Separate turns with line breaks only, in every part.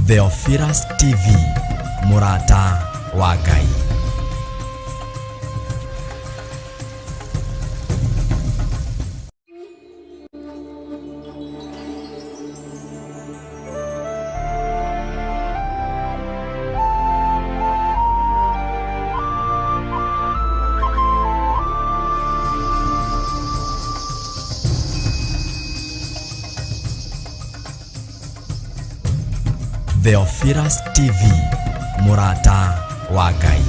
Theophilus TV, Murata wa Ngai. Theophilus TV, Murata wa Ngai.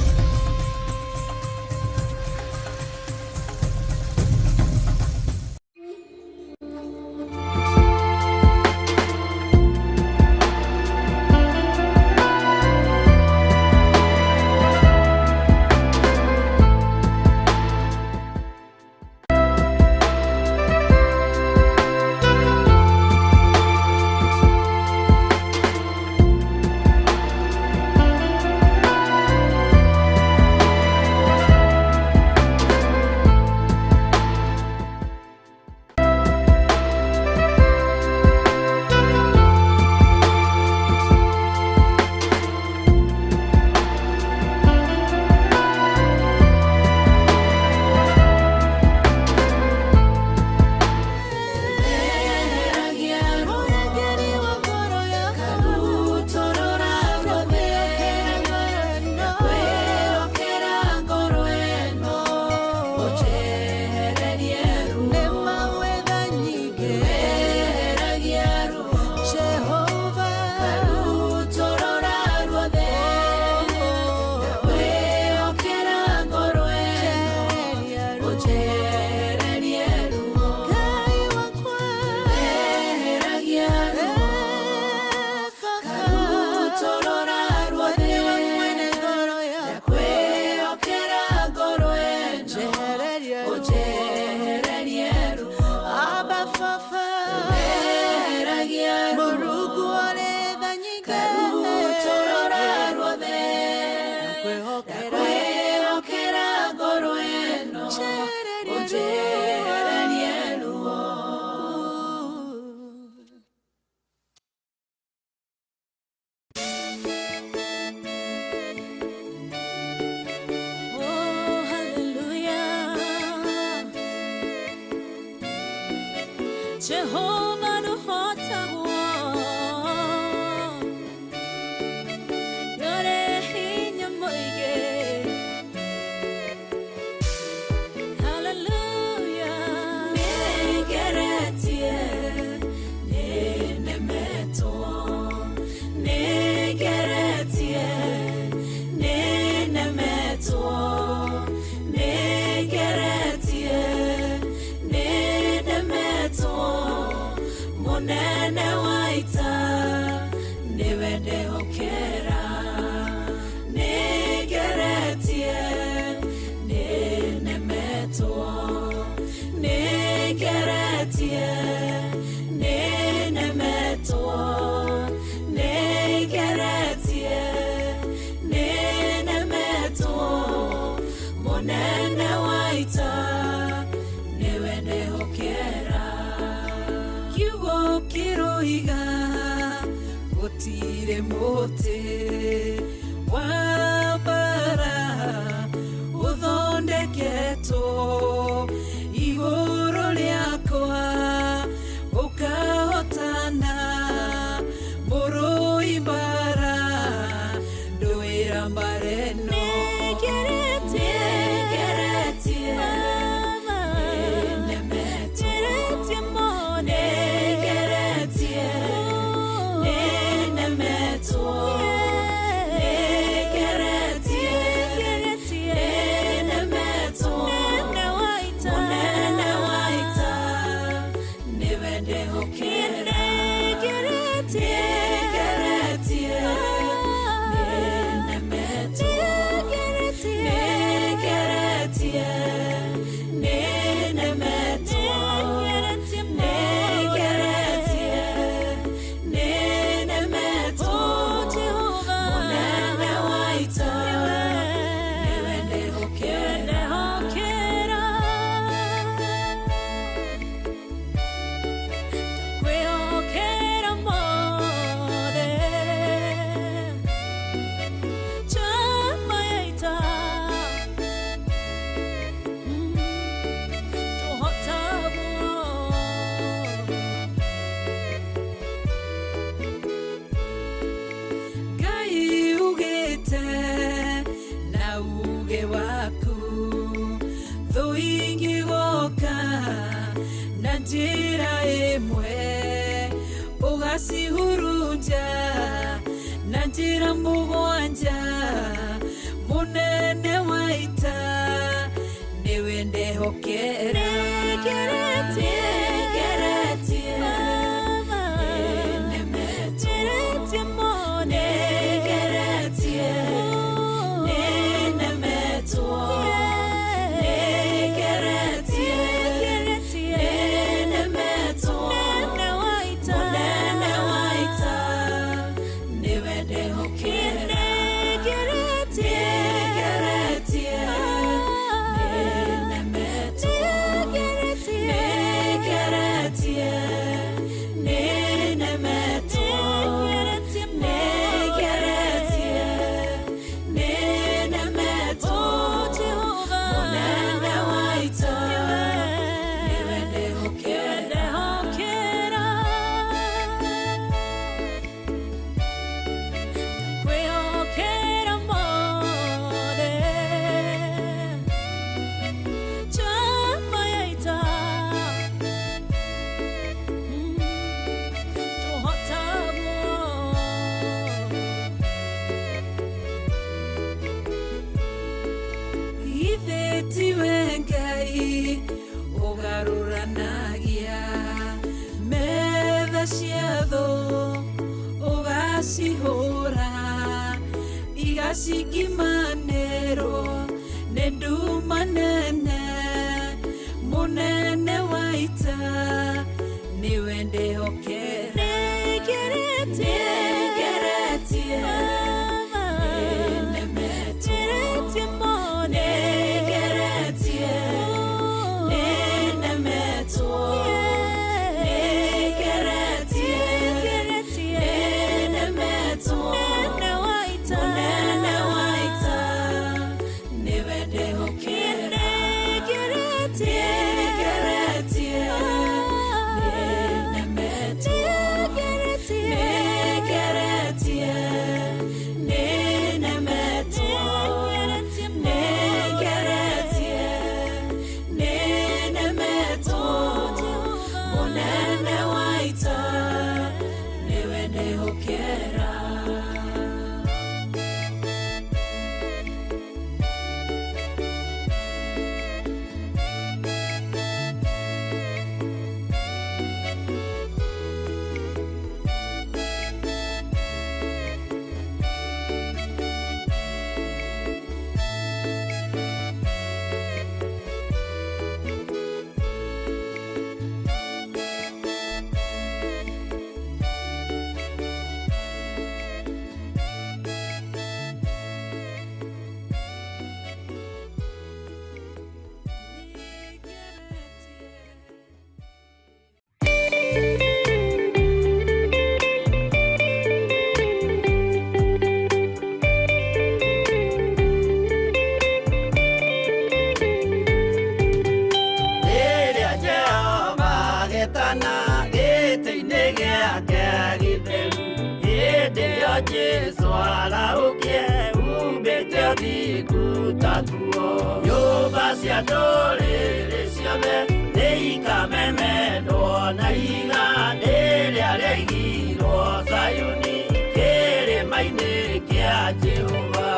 Jehovah no hota yore hinya moige. Hallelujah. Negeretie nenemeto negeretie nenemeto negeretie nenemeto monene waita newende hokera negeretie nenemeto negeretie nenemeto negeretie nenemeto monene waita newende hokera kiugo kiroiga gutire mote wabara uthondeketo iguru riakwa ukahotana muru ibara nduira mbareno ũgacihurunja na njĩra mũgwanja. Mũnene wa ita nĩwe ndehokera. Tiwe Ngai ũgarũranagia metha cia thũ, ũgacihũra igacikimanĩrwo nĩ nduma nene. Mũnene wa ita nĩwe ndĩhokera.
Jesu araukie ubete thikutatuo nyũmba cia ndũrĩrĩ ciothe nĩikamemendwo na iga rĩrĩa rĩaigirwo Zayuni kĩrĩma-inĩ kĩa Jehova.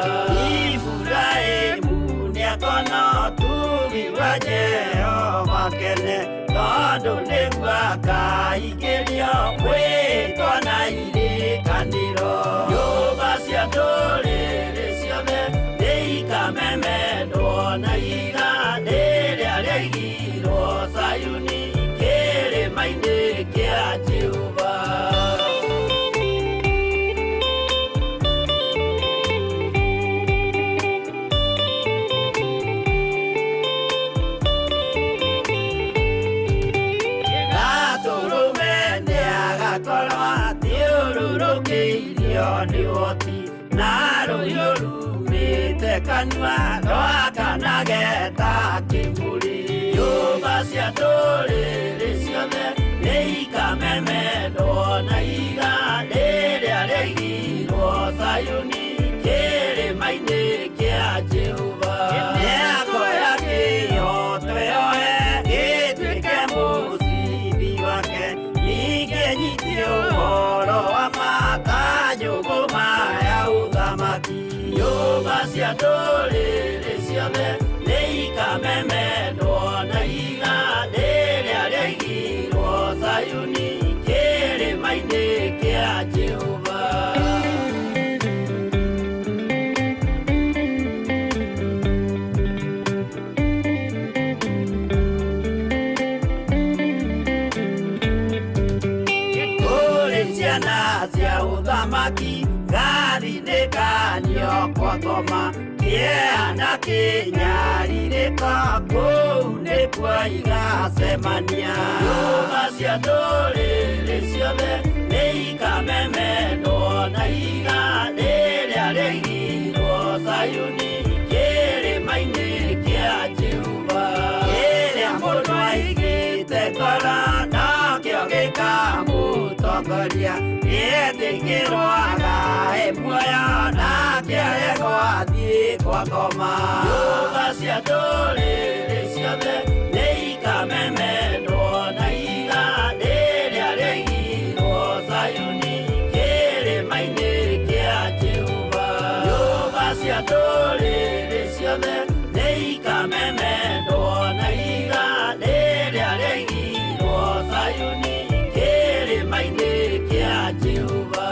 Iburahĩmu nĩakona ũtugi wa Jehova kene, tondũ nĩguo akaingĩrio gwĩtwo na irĩkanĩro. Nyũmba cia ndũrĩrĩ ciothe nĩikamemendwo na iga rĩrĩa rĩaigirwo Zayuni kĩrĩma-inĩ kĩa Jehova. Nĩwoti na rũhiũ rumĩte kanua rwakanageta kĩmbũri. Nyũmba cia ndũrĩrĩ ciothe nĩikamemendwo na iga rĩrĩa rĩaigirwo Zayuni kĩrĩma-inĩ kĩa Jehova. Mĩako ya kĩyo twĩyoe gĩtuĩke mũcibi wake, ningĩ nyitio ũhoro cia ndũrĩrĩ ciothe nĩ ikamemendwo na igandĩ rĩrĩa rĩaigirwo Zayuni kĩrĩma-inĩ kĩa Jehova. Ciana cia ũthamaki ngathi-inĩ kanio kwakoma kĩana kĩnyarirĩka kũu nĩkuo igacemania. Nyũmba cia ndũrĩrĩ ciothe nĩ ikamemendwo na igandĩ rĩrĩa rĩaigirwo Zayuni kĩrĩma-inĩ kĩa Jehova. Kĩrĩa mũndũ aigĩte ngoro nakĩo gĩkamũtongoria, gĩetĩkĩrwaga muoyo nake aregwo athiĩ gwakoma. Nyũmba cia ndũrĩrĩ ciothe nĩ ikamemendwo na igandĩ rĩrĩa rĩaigirwo Zayuni kĩrĩma-inĩ kĩa Jehova. Nyũmba cia ndũrĩrĩ ciothe nĩ ikamemendwo na igandĩ rĩrĩa rĩaigirwo Zayuni kĩrĩma-inĩ kĩa Jehova.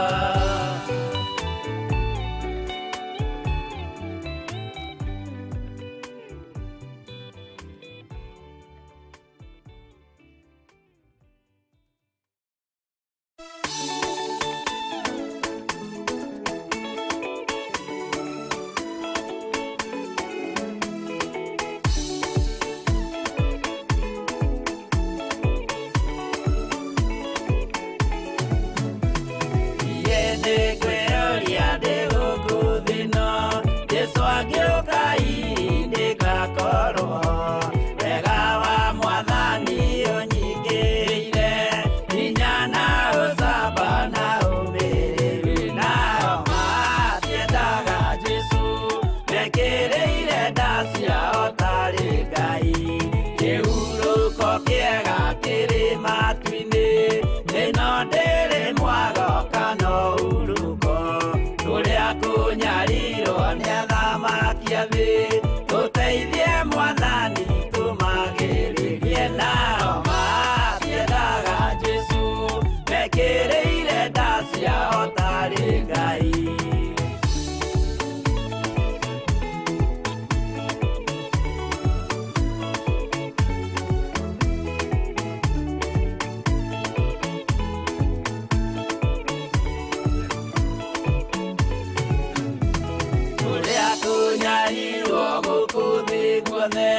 Tũteithie Mwathani tũmagĩrĩrie nao matiendaga Jesu, mekĩrĩire nda ciao tarĩ Ngai. Tũrĩa tũnyarirwo gũkũ thĩ guothe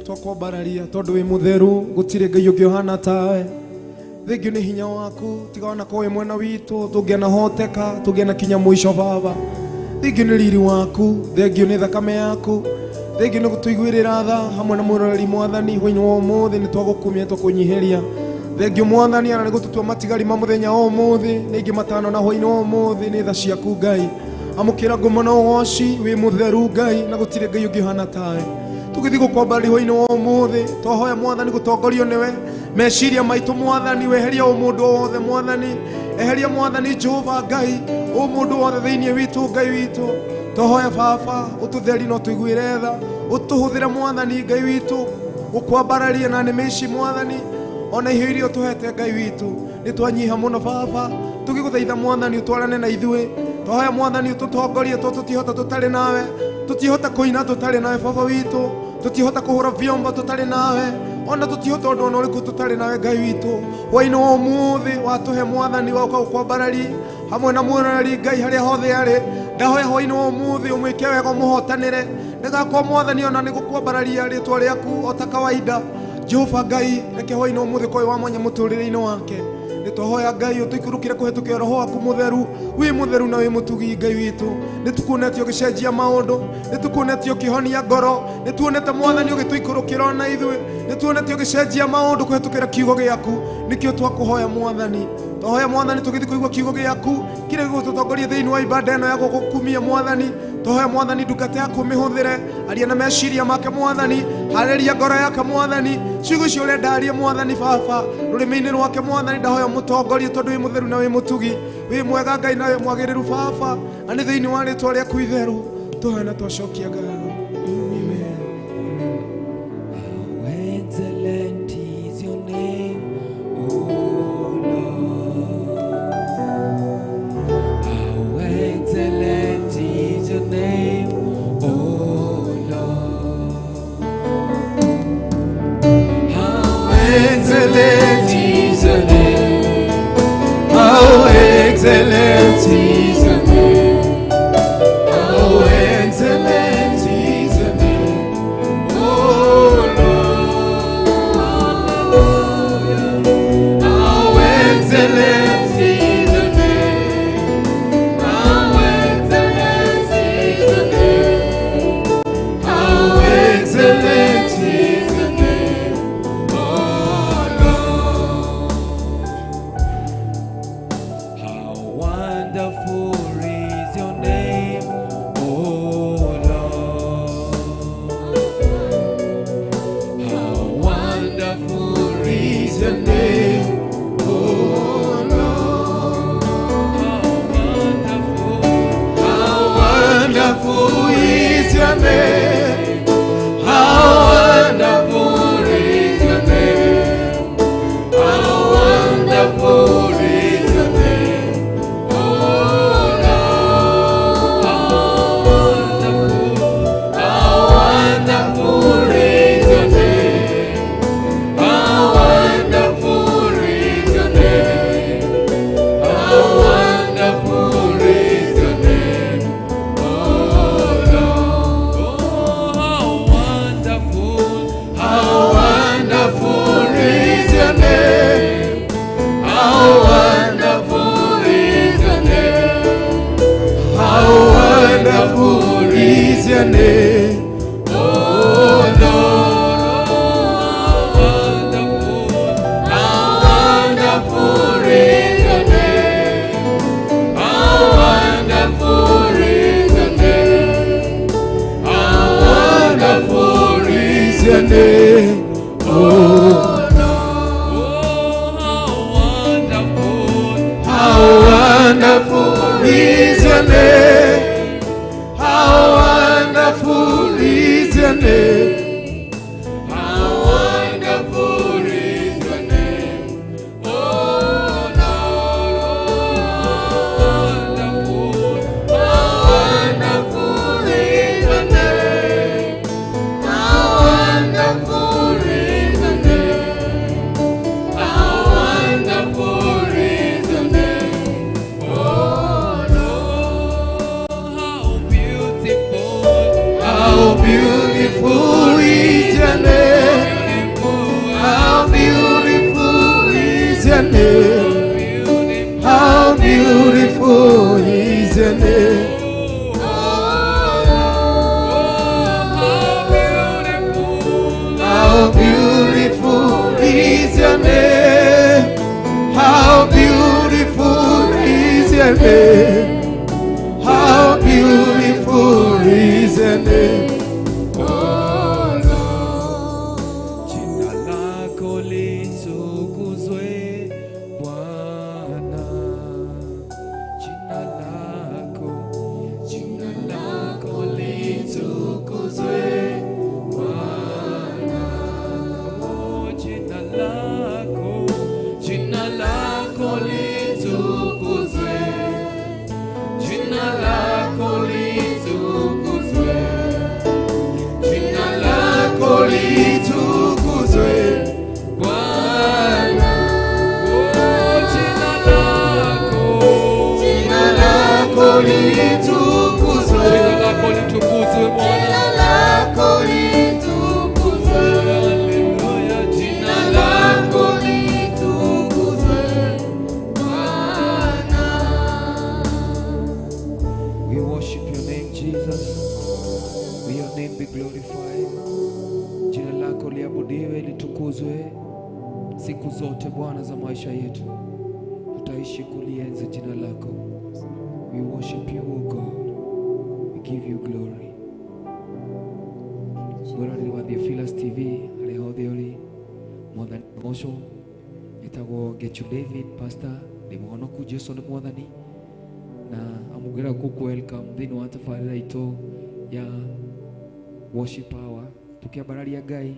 twakobararia tondu wi mutheru gutire ngai ungi uhana tawe. Thengio ni hinya waku tigana ko we mwena witu tungiana hoteka tungiana kinya mwisho baba. Thengio ni riri waku, thengio ni thakame yaku, thengio ni gutuiguirira tha hamwe na murori mwathani hwaini wa umuthi ni twagukumia twakunyihiria. Thengio mwathani ana ni gututua matigari ma muthenya wa umuthi ni ingi matano na hwaini wa umuthi ni tha ciaku ngai. Amukira ngumo na ugoci wi mutheru ngai na gutire ngai ungi uhana tawe. Tugithi gukombari hwaini wa umuthi twahoya mwathani gutongorio niwe meciria maitu mwathani weheria umundu wothe mwathani eheria mwathani Jehova ngai umundu wothe thiini witu ngai witu twahoya baba ututheri no tuiguire tha utuhuthire mwathani ngai witu ukwambararia na nemeci mwathani ona ihio irio tuhete ngai witu ni twanyiha muno baba tugiguthaitha mwathani utwarane na ithuĩ twahoya mwathani ututongorie tutihota tutari nawe tutihota kuina tutari nawe baba witu tutihota kuhura vyombo tutari nawe ona tutihota undu ona uriku tutari nawe ngai witu hwaini wa umuthi watuhe mwathani wauka ukwambarari hamwe na muoneri ngai haria hothe ari ndahoya hwaini wa umuthi umwike wega umuhotanire nigakwa mwathani ona nigukwambararia ritwa riaku ota kawaida Jehova ngai reke hwaini wa umuthi koi wa mwanya muturire-ini wake nitwahoya ngai utuikurukire kuhetukia roho waku mutheru wi mutheru na wi mutugi ngai witu nitukunetio gicenjia maundu nitukunetio kihonia ngoro nituonete mwathani ugituikurukira na ithuĩ nituonetio gicenjia maundu kuhetukira kiugo giaku nikio twakuhoya mwathani twahoya mwathani tugithi kuigua kiugo giaku kire gututongoria thiini wa ibada ino ya gukumia mwathani twahoya mwathani ndungata yaku mihuthire aria na meciria make mwathani hariria ngoro yake mwathani ciugo icio urenda arie mwathani baba rurimi-ini rwake mwathani ndahoya mutongorie tondu wi mutheru na wi mutugi wi mwega ngai na wi mwagiriru baba ani thiini wa ritwa riaku itheru tuhe na twacokia ngatho.
Excellent is your name. How excellent is your name. How excellent is your name. Oh Lord. How excellent is your name. How excellent is your name. How excellent is your name.
your name. How beautiful is your name. How beautiful is your name. How beautiful is your name. How beautiful is your name. Oh Lord. Jina lako litukuzwe Bwana. Jina lako litukuzwe Bwana. Oh, jina lako litukuzwe. Jina lako litukuzwe. Jina lako litukuzwe Bwana. Oh, jina lako litukuzwe. Jina lako litukuzwe Bwana. Jina lako litukuzwe. Haleluya. Jina lako litukuzwe Bwana. We worship your name, Jesus. May your name be glorified. Jina lako liabudiwe, litukuzwe siku zote Bwana za maisha yetu. Tutaishi kulienzi jina lako. We worship you, O God. We give you glory. Gorari wa Theophilus TV, aleho theori, mwathani osho, itago Gechu David, pastor, limuhonoku Jesu ni mwathani, na amugera kuku welcome, dhini wata farira ito ya worship hour, tukiabararia Ngai,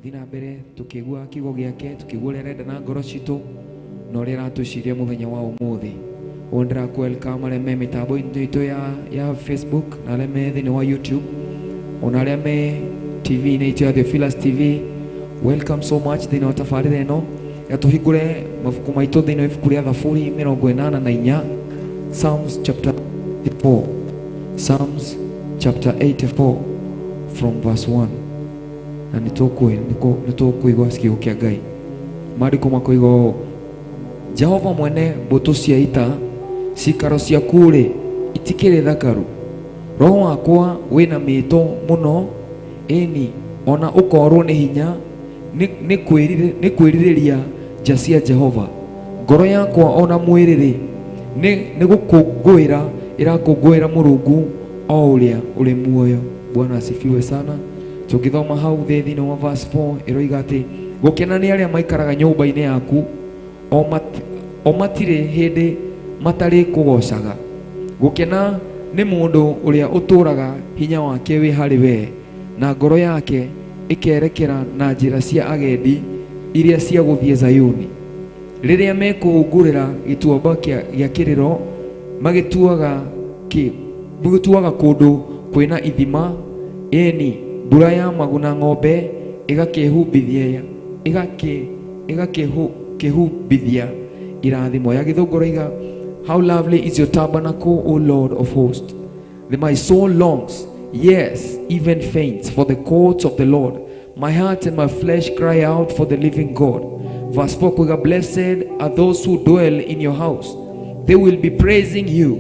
dhina mbere, tukigua kigo giake, tukigua renda na ngoro citu, na uria aratuciria muthenya wa umuthi. Ondra welcome areme mitambo ito ya Facebook, na areme dhini wa YouTube, ona areme TV na ito ya Theophilus TV. Welcome so much dhini wata farira eno, ya tuhigure mafuku maito dhini ifuku ria Thaburi 84. Psalms chapter 84. Psalms chapter 84 from verse 1. Na nitukuigwa sikio kia Ngai. Maandiko makoiga Jehova mwene mbũtũ cia ita cikaro ciaku rĩ itikĩrĩ thakaru. Roho wakwa wĩna mĩĩto mũno, ĩni ona ũkorwo nĩ hinya nĩ kwĩrirĩria nja cia Jehova. Ngoro yakwa ona mwĩrĩ rĩ nĩ gũkũngũĩra irakũngũĩra Mũrungu o ũrĩa ũrĩ muoyo. Bwana asifiwe sana. Tukithoma hau thĩinĩ wa verse 4 ĩroiga atĩ gũkena nĩ arĩa maikaraga nyũmba-inĩ yaku, o matirĩ hĩndĩ matarĩ kũgocaga. Gũkena nĩ mũndũ ũrĩa ũtũũraga hinya wake wĩ harĩ we, na ngoro yake ĩkerekera na njĩra cia agendi iria cia gũthiĩ Zayuni. Rĩrĩa mekũhungũrĩra gĩtuamba gĩa kĩrĩro, magĩtuaga kũndũ kwĩna ithima, ĩni mbura ya maguna ng'ombe igakĩhumbithia irathimo. Ya Gĩthũngũ iga, how lovely is your tabernacle, O Lord of hosts. My soul longs, yes, even faints, for the courts of the Lord. My heart and my flesh cry out for the living God. Verse 4 kuiga, blessed are those who dwell in your house. They will be praising you.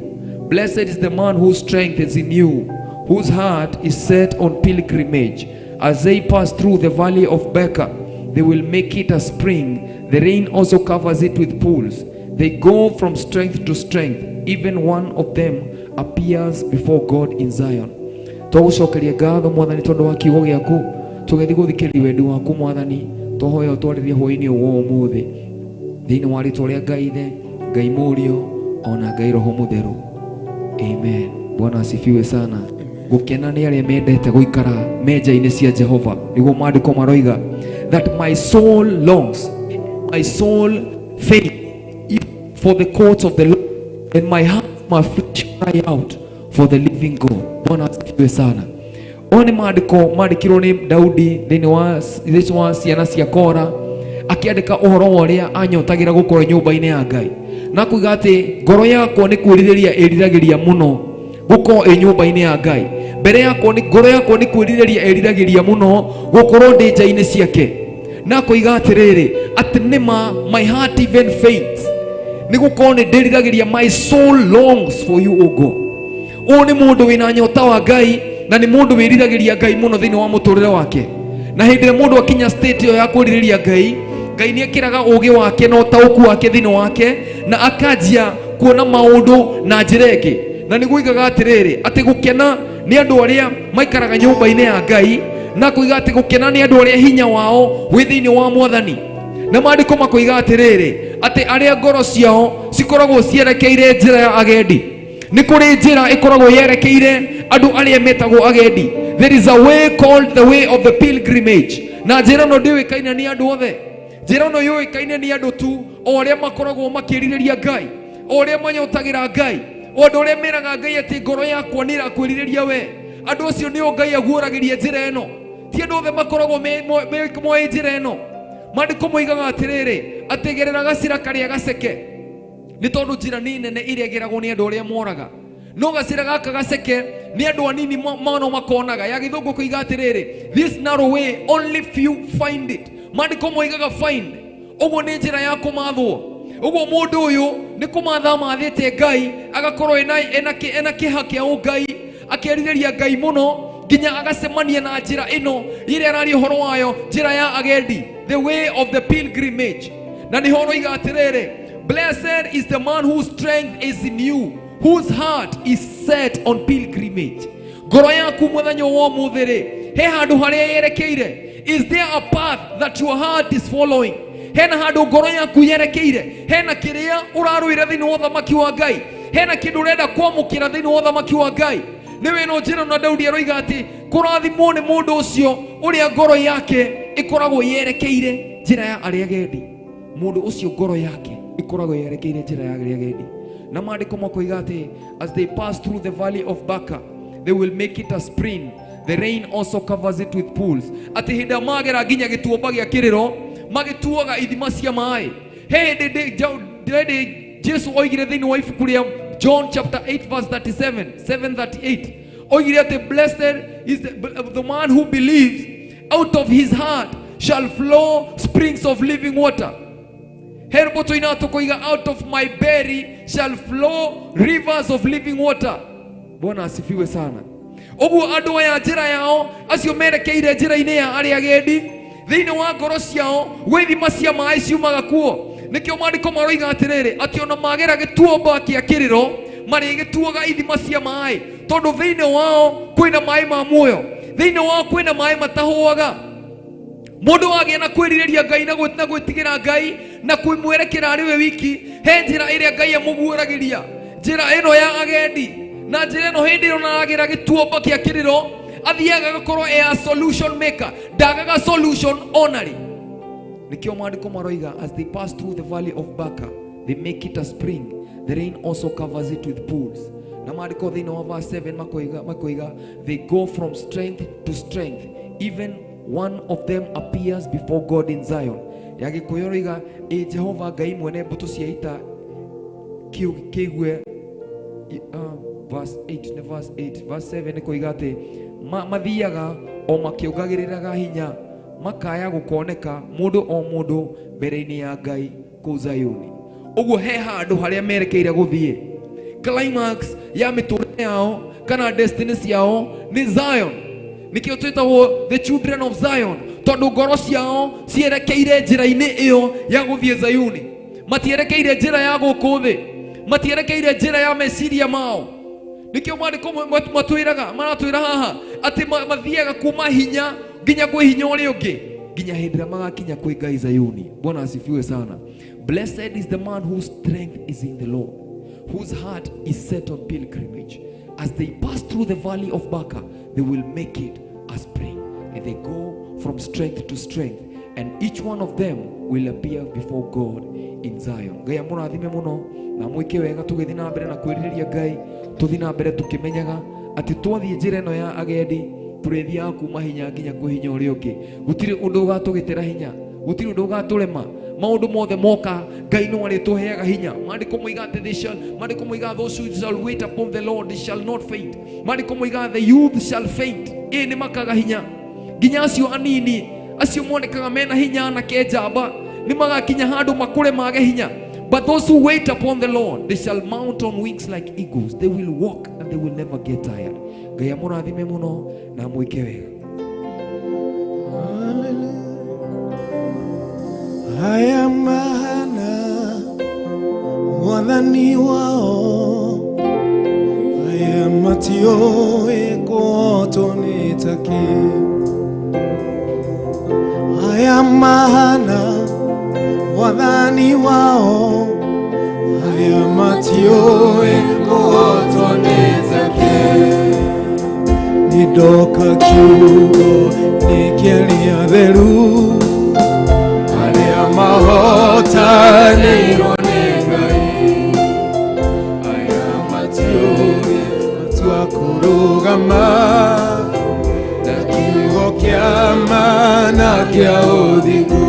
Blessed is the man whose strength is in you, whose heart is set on pilgrimage. As they pass through the valley of Becca, they will make it a spring. The rain also covers it with pools. They go from strength to strength. Even one of them appears before God in Zion. Twagucokeria ngatho Mwathani tondu wa kiugo giaku, tugethi guthikĩrĩria wendi waku Mwathani, tũhoya ũtwarĩrie hwaĩ-inĩ ũyũ ũmũthĩ thĩinĩ wa rĩĩtwa rĩa Ngai Ithe, Ngai Mũriũ, ona Ngai Roho Mũtheru. Amen. Bwana asifiwe sana. Gũkena nĩ arĩa mendete gũikara menja-inĩ cia Jehova. Nĩguo maandĩko maroiga that my soul longs, my soul faints for the courts of the Lord, and my heart, my flesh cry out for the living God. Bwana asifiwe sana. Oni maandĩko maandĩkirwo nĩ Daudi thĩinĩ wa ciana cia Kora, akĩandĩka ũhoro wa ũrĩa anyotagĩra gũkorwo nyũmba-inĩ ya Ngai, na kuiga atĩ ngoro yakwa nĩ kwĩrirĩria ĩriragĩria mũno gũkorwo ĩ nyũmba-inĩ ya Ngai. Ngoro yakwa nĩ kwĩrirĩria ĩriragĩria mũno gũkorwo ndĩ nja-inĩ ciake.
na koiga atiriri ati nima my heart even faints nigukorwo ni ndiriragiria my soul longs for you, O God. O ni mundu wina nyota wa Ngai na ni mundu wiriragiria Ngai muno thiini wa muturire wake, na hindi ria mundu akinya state yo ya kuririria Ngai, Ngai ni ekiraga ugi wake na utauku wake thiini wake na akanjia kuona maundu na njira ingi, na niguigaga atiriri ati gukena ni andu aria maikaraga nyumba-ini ya Ngai, na kuiga ati gukena ni andu aria hinya wao wi thiini wa Mwathani. Na maandiko makoiga atiriri ati aria ngoro ciao cikoragwo cierekeire njira ya agendi, ni kuri njira ikoragwo yerekeire andu aria metagwo agendi. There is a way called the way of the pilgrimage, na njira no ndiwikaine ni andu othe. Njira no yuikaine ni andu tu o aria makoragwo makiririria Ngai, o aria manyotagira Ngai, o andu aria meraga Ngai ati ngoro yakwa ni irakwiririria we. Andu acio nio Ngai aguoragiria njira eno, ti andu othe makoragwo moe njira eno. Maandiko moigaga atiriri ati gerera gacira karia gaceke, ni tondu njira ni nene iria geragwo ni andu aria moraga, no gacira gaka gaceke ni andu anini mano makonaga. Ya githungu kuiga atiriri this narrow way only few find it. Maandiko moigaga find, uguo ni njira ya kumathwo. Uguo mundu uyu ni kumatha mathite Ngai, agakorwo ena kiha kia Ngai, akiririria Ngai muno nginya agacemania na njira ino iria arari uhoro wayo, njira ya agendi, the way of the pilgrimage. Na ni horo iga atiriri, blessed is the man whose strength is in you, whose heart is set on pilgrimage. Ngoro yaku muthenya wa muthiri he handu haria yerekeire. Is there a path that your heart is following? Hena handu ngoro yaku yerekeire, hena kiria uraruira thiini wa uthamaki wa Ngai, hena kindu urenda kwamukira thiini wa uthamaki wa Ngai. Niwe no njira na Daudi aroiga ati kurathimwo ni mundu ucio uria ngoro yake ikoragwo yerekeire njira ya aria agendi. Mundu ucio ngoro yake ikoragwo yerekeire njira ya aria agendi. Na maandiko makoiga ati as they pass through the valley of Baca they will make it a spring, the rain also covers it with pools. Ati hinda magera ginya gituomba gia kiriro magituaga ithima cia mai. Hindi Jesu oigire thiini wa ibuku ria John chapter 8 verse 7:38 oigire ati blessed is the man who believes, out of his heart shall flow springs of living water. Herboto inato koiga out of my belly shall flow rivers of living water. Bwana asifiwe sana. Oguo andu aya njira yao acio merekeire njira-ini ya aria agendi, thiini wa ngoro ciao gwi thima cia mai ciumaga kuo. Nikio maandiko maroiga atiriri ati ona magera gituomba kia kiriro mari gituaga ithima cia mai, tondu thiini wao kwina mai ma muoyo, thiini wao kwina mai matahuaga. Mundu wagia na kwiririria Ngai na gwitigira Ngai na kwimwerekera ari we wiki, he njira iria Ngai amuguoragiria, njira ino ya agendi. Na njira ino hindi ino nagira gituomba kia kiriro athiaga gakorwo a solution maker, ndagaga solution onary. Nikio maandiko maroiga as they pass through the valley of Baca they make it a spring, the rain also covers it with pools. Na maandiko thiini wa verse 7 makoiga they go from strength to strength, even one of them appears before God in Zion. Ya Gikuyu roiga Jehova Ngai mwene mbutu cia ita kigue verse 8 ne verse 8 verse 7 koiga ati mathiaga o makiugagiriraga hinya, makaya gukoneka mundu o mundu mbere-ini ya Ngai ku Zayuni. Uguo he handu haria merekeire guthie, climax ya miturire yao kana destiny ciao ni Zion. Nikio twitagwo the children of Zion, tondu ngoro ciao cierekeire njira-ini iyo ya guthie Zayuni. Matierekeire njira ya guku thi, matierekeire njira ya meciria mao. Nikio maandiko maratwira haha ati mathiaga kuma hinya nginya kwi hinya uria ungi, nginya hindi ria magakinya kwi Ngai Zayuni. Bwana asifiwe sana. Blessed is the man whose strength is in the Lord, whose heart is set on pilgrimage. As they pass through the valley of Baca, they will make it a spring, and they go from strength to strength, and each one of them will appear before God in Zion. Ngai amurathime muno na mwike wega tugithi na mbere na kwiririria Ngai, tuthi na mbere tukimenyaga ati twathie njira ino ya agendi turithia kuma hinya nginya kwi hinya uria ungi. Gutiri undu ugatugitira hinya, gutiri undu ugaturema, maundu mothe moka Ngai no arituheaga hinya. Maandiko moiga ati maandiko moiga those who shall wait upon the Lord they shall not faint. Maandiko moiga the youth shall faint, ni makaga hinya. Nginya acio anini acio monekaga mena hinya na kejamba ni magakinya handu makure mage hinya. But those who wait upon the Lord, they shall mount on wings like eagles. They will walk and they will never get tired. Ngai amurathime muno na mwike wega.
Haya mahana mwathani wao, haya matio ekoto nitaki. Haya mahana mwathani wao, haya matio ekoto nitaki. Nidoka kiugo nikialia theru, mahota nĩirwo nĩ Ngai. Aya matiũĩ matua kũrũgama na kiugo kĩa ma na kĩa ũthingu.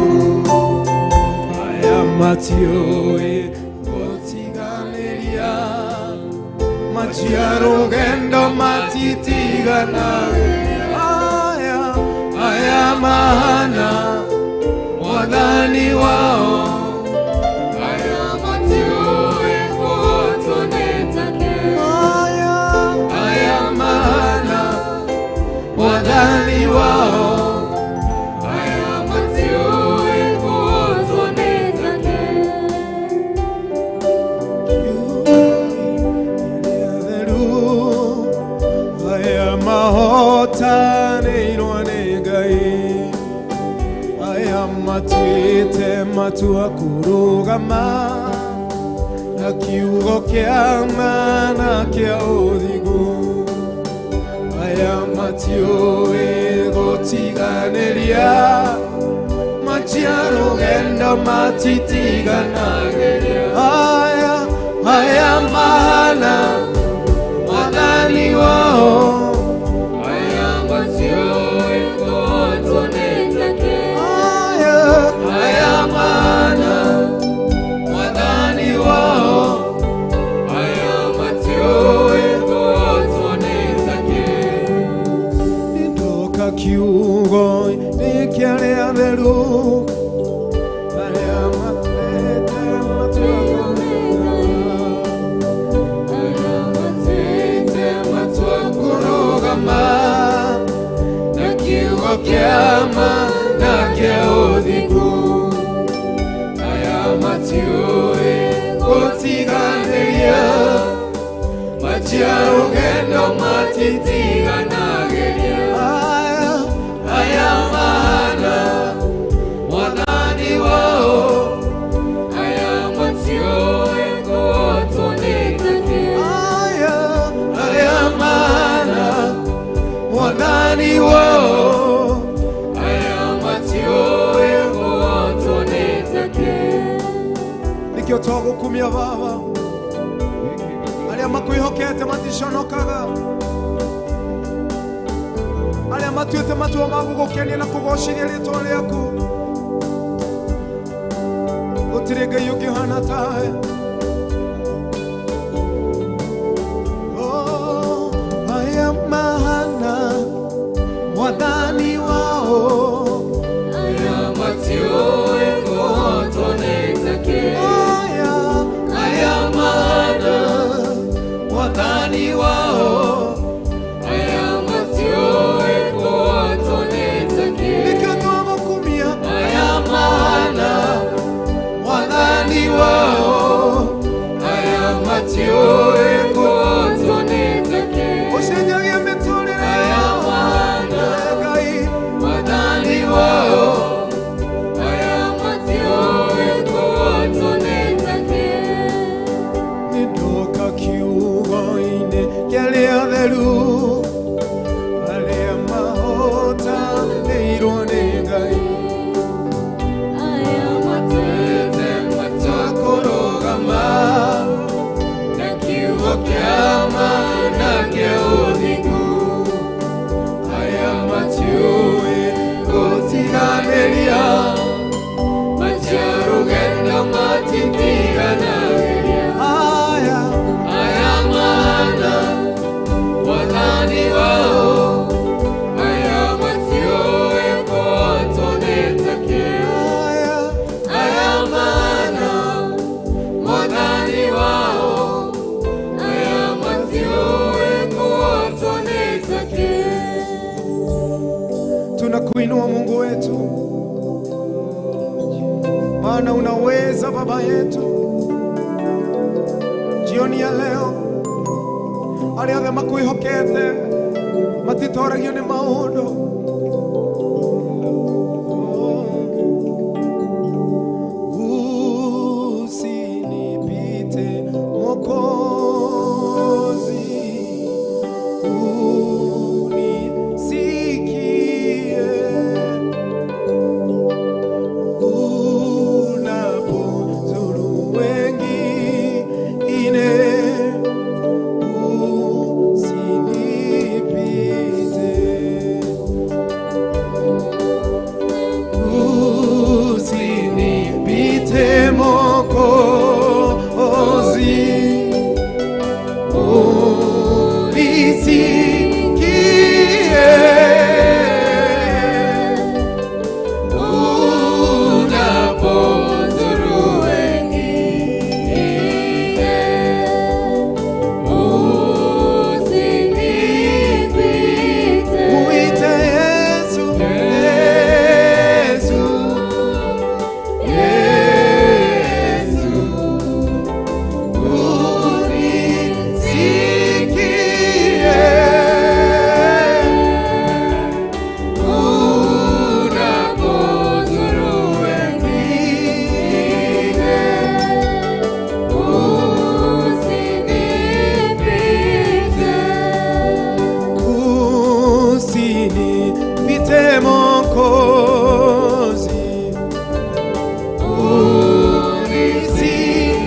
Aya matiũĩ gũtiganĩria, majia rũgendo matitiganaga. Aya mahana mwathani wao, haya matiũĩ gũtũ nĩtake. Haya mahana mwathani wao, haya matiũĩ gũtũ nĩtake. Haya mahota nĩirwo nĩ Ngai. Aya matuĩte matua kũrũgama na kiugo kĩa ma na kĩa ũthingu. Aya matiũĩ gũtiganĩria, majia rũgendo matitiganagĩria. Aya mahana mwathani wao, aya matiũĩ gũtũ nĩtake. Aya mahana mwathani wao, aya matiũĩ gũtũ nĩtake. Nidoka kiugo nĩkĩarĩa theru, arĩa matete matua kũrũgama na kiugo kĩa ma na kĩa ũthingu. Aya matiũĩ gũtiganĩria, majia rũgendo matitiganagĩria. Aya mahana mwathani wao, aya matiũĩ gũtũ nĩtake. Aya mahana mwathani wao, aya matiũĩ gũtũ nĩtake. Nĩkĩo twagũkumia Baba, arĩa makwĩhokete maticonokaga, arĩa matuĩte matua ma gũgũkenia na kũgocithia rĩĩtwa rĩaku. Gũtirĩ Ngai ũngĩhana tawe. Aya mahana mwathani wao, aya matiũĩ gũtũ nĩtake. Aya mahana mwathani wao, aya matiũĩ gũtũ nĩtake. Nĩkĩo twagũkumia. Aya mahana mwathani wao, maana unaweza Baba yetu. Jioni ya leo aria othe makwihokete matitoragio ni maundu, usinipite Mwokozi, unisikie unapozuru wengine, usinipite Mwokozi, unisikie unapozuru wengine, usinipite. Muite Yesu, Yesu, Yesu, unisikie unapozuru wengine, usinipite Mwokozi, unisikie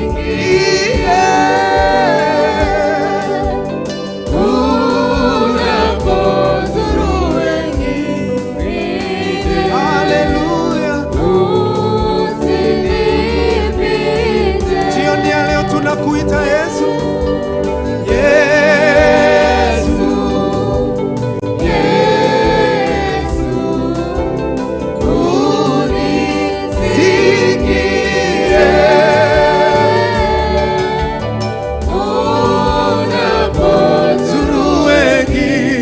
unapozuru wengine. Haleluya. Jioni ya leo tunakuita Yesu, Yesu, Yesu, unisikie unapozuru wengine,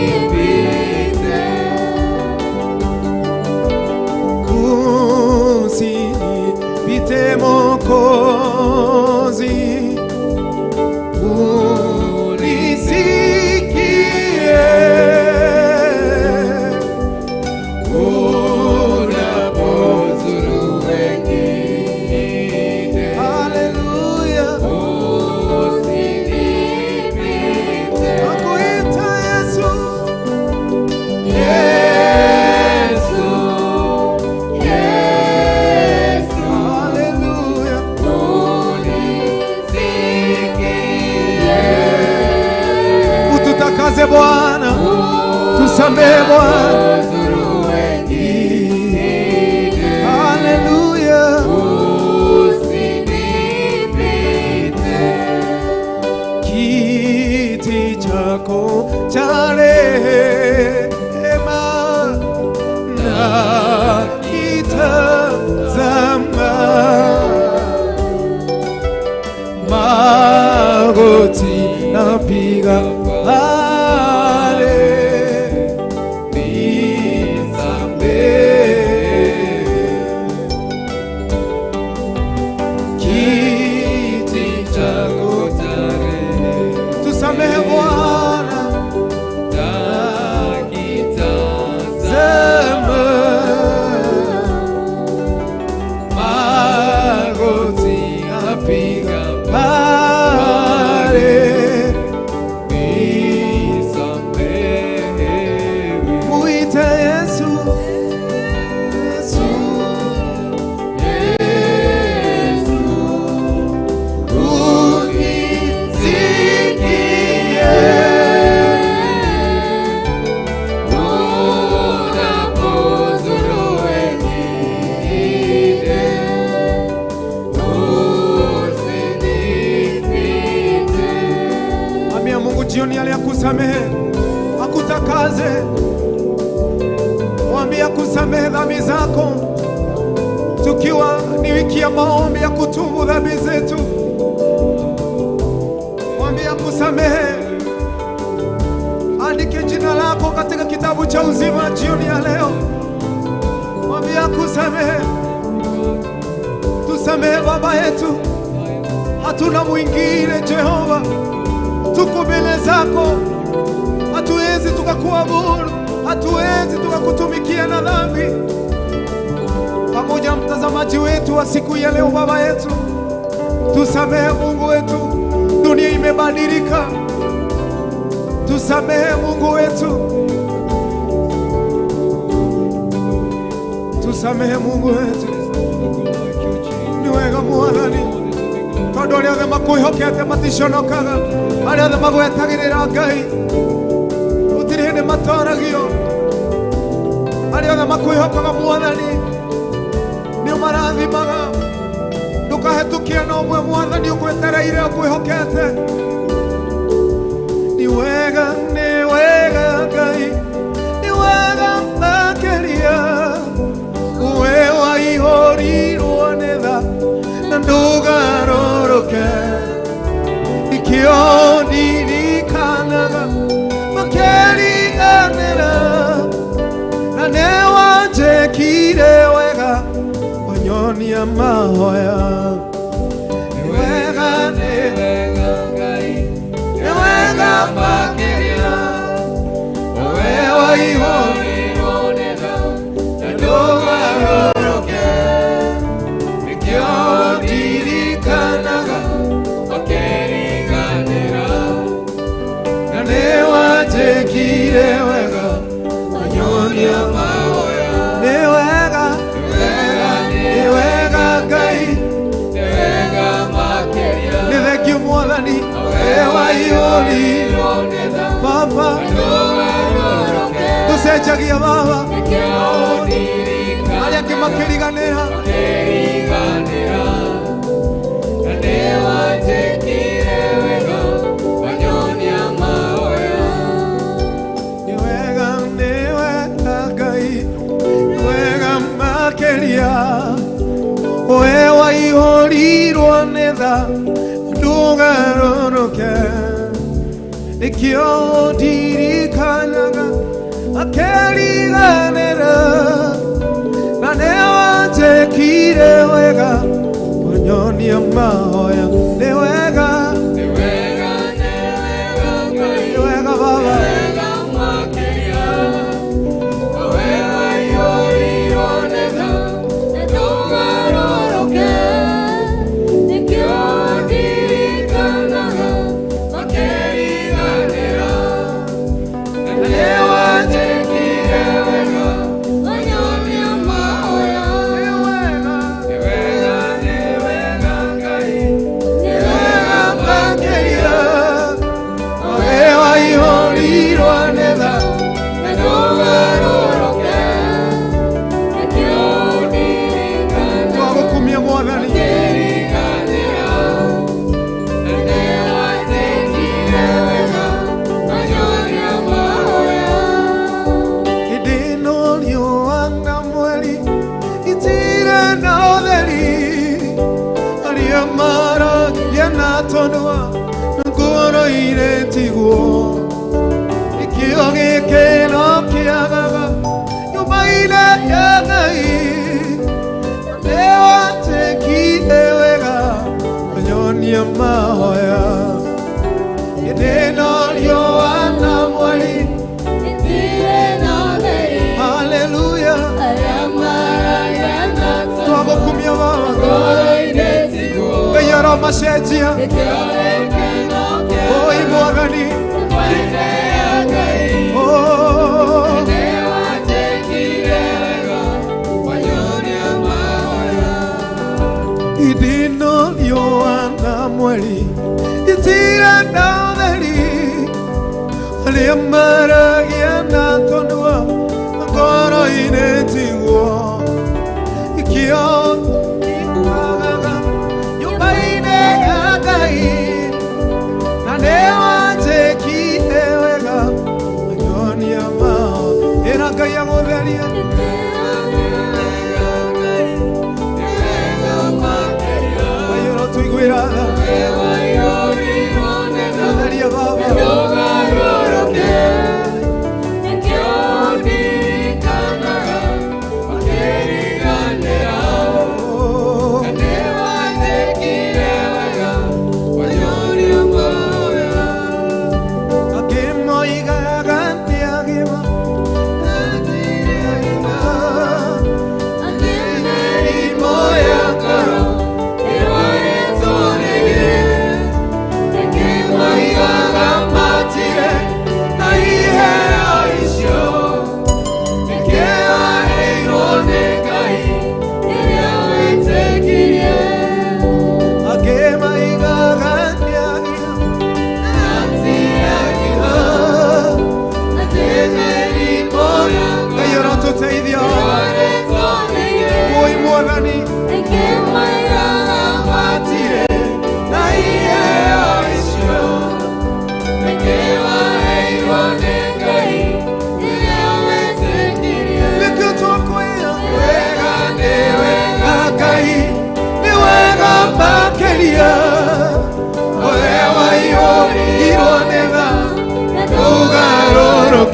usinipite. Usinipite Mwokozi, unisikie unapozuru wengine. Haleluya. Usinipite. Nakuita Yesu, Yesu, Yesu. Haleluya. Unisikie. Ututakaze Bwana, tusamehe Bwana. Haleluya. Kiti chako cha rehema nakitazama, magoti napiga pale, nisamehe. Kiti chako cha rehema, tusamehe Bwana, nakitazama, magoti napiga pale, nisamehe. Muite Yesu, Yesu, Yesu, unisikie unapozuru wengine, usinipite. Ambia Mungu jioni yale akusamehe, akutakaze. Mwambie akusamehe dhambi zako, tukiwa ni wiki ya maombi ya kutubu dhambi zetu. Mwambie akusamehe, Andike jina lako katika kitabu cha uzima jioni ya leo. Mwambie akusamehe. Tusamehe Baba yetu, hatuna mwingine Jehova, tuko mbele zako, hatuwezi tukakuabudu, hatuwezi tukakutumikia na dhambi. Pamoja mtazamaji wetu wa siku ya leo, Baba yetu, tusamehe Mungu wetu, dunia imebadilika. Tusamehe Mungu wetu, tusamehe Mungu wetu. Ni wega Mwathani tondu aria othe makwihokete maticonokaga, aria othe magwetagirira Ngai gutiri hindi matoragio, aria othe makwihokaga Mwathani ni marathimaga. Ndukahetukia na umwe Mwathani ukwetereire ukwihokete. Ni wega Ngai, ni wega makeria, we waihorirwo nĩ tha na ndũgarũrũke. Ikĩo ndirikanaga makĩriganĩra, na nĩ wanjĩkire wega ũnyonia mahoya. Nĩ wega Ngai, nĩ wega makĩria, we waihorirwo nĩ tha na ndũgarũrũke. Ikĩo ndirikanaga makĩriganĩra, na nĩ wanjĩkire wega ũnyonia mahoya. Nĩ wega Ngai, nĩ wega makĩria, nĩ thengiũ Mwathani, we waihũrirwo nĩ tha Baba, tũcenjagia Baba arĩa angĩ makĩriganĩra, na nĩ wanjĩkire wega wanyonia mahoya. Nĩ wega Ngai, nĩ wega makĩria, we waihũrirwo nĩ tha ndũgarũrũke. Nĩkĩo ndirikanaga akĩriganĩra, na nĩ wanjĩkire wega wanyonia mahoya. Nĩ wega Ngai, nĩ wega Baba, ikĩo gĩkĩro kĩagaga nyũmba-inĩ ya Ngai, nĩ wanjĩkire wega wanyonia mahoya. Hĩndĩ ĩno riũa na mweri haleluya, twagũkumia Baba, Ngai aromacenjia. Oi Mwathani, idino riũa na mweri itire na ũtheri, arĩa maragia na tũnua ngoro-inĩ tiguo. Ikĩo ndirikanaga nyũmba-inĩ ya Ngai, na nĩ wanjĩkire wega wanyonia mahoya. Ĩra Ngai agũtheria. Tuiguĩra tha ũtheria Baba,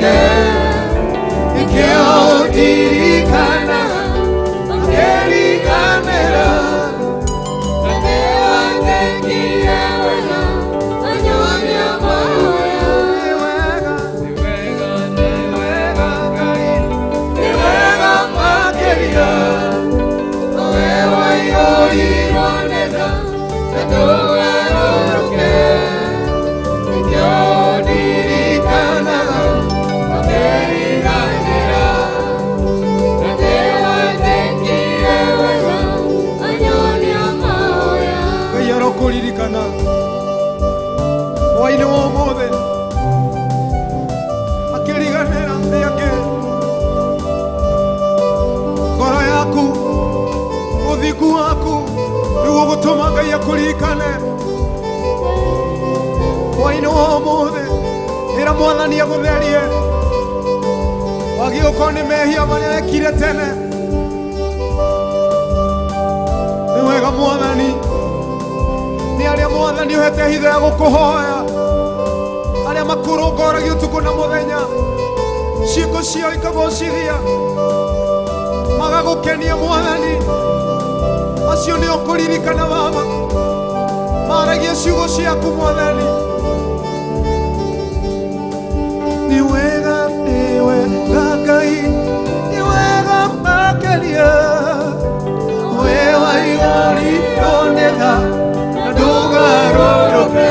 ngororoke ikĩũndirikana ngĩriganĩra atĩ wandenkire wega wanyonia mahoya. Nĩ wega Ngai, nĩ wega makĩria we waiyũrirwo nĩ tha na ndũgarũrũke ikĩũndirikanaga ngĩriganĩra atĩ wandenkire wega wanyonia mahoya.
Ngai arokũririkana hwaĩ-inĩ wa ũmũthĩ akĩriganĩra thĩ angĩ. Ngoro yaku ũthingu waku nĩguo gũtũma Ngai akũririkane hwaĩ-inĩ wa ũmũthĩ. Ĩra Mwathani agũtherie wagĩũkwo nĩ mehia marĩa ekire tene. Nĩ wega Mwathani, nĩ arĩa Mwathani ũhete hitho ya gũkũhoya, arĩa makũrũngũragia ũtukũ na mũthenya, ciĩko ciao ikagũcithia magagũkenia Mwathani. Acio nĩ ũkũririkana Baba, maragia ciugo ciaku Mwathani. Nĩ wega Ngai, nĩ wega makĩria we waiyũrirwo nĩ tha na ndũgarũrũke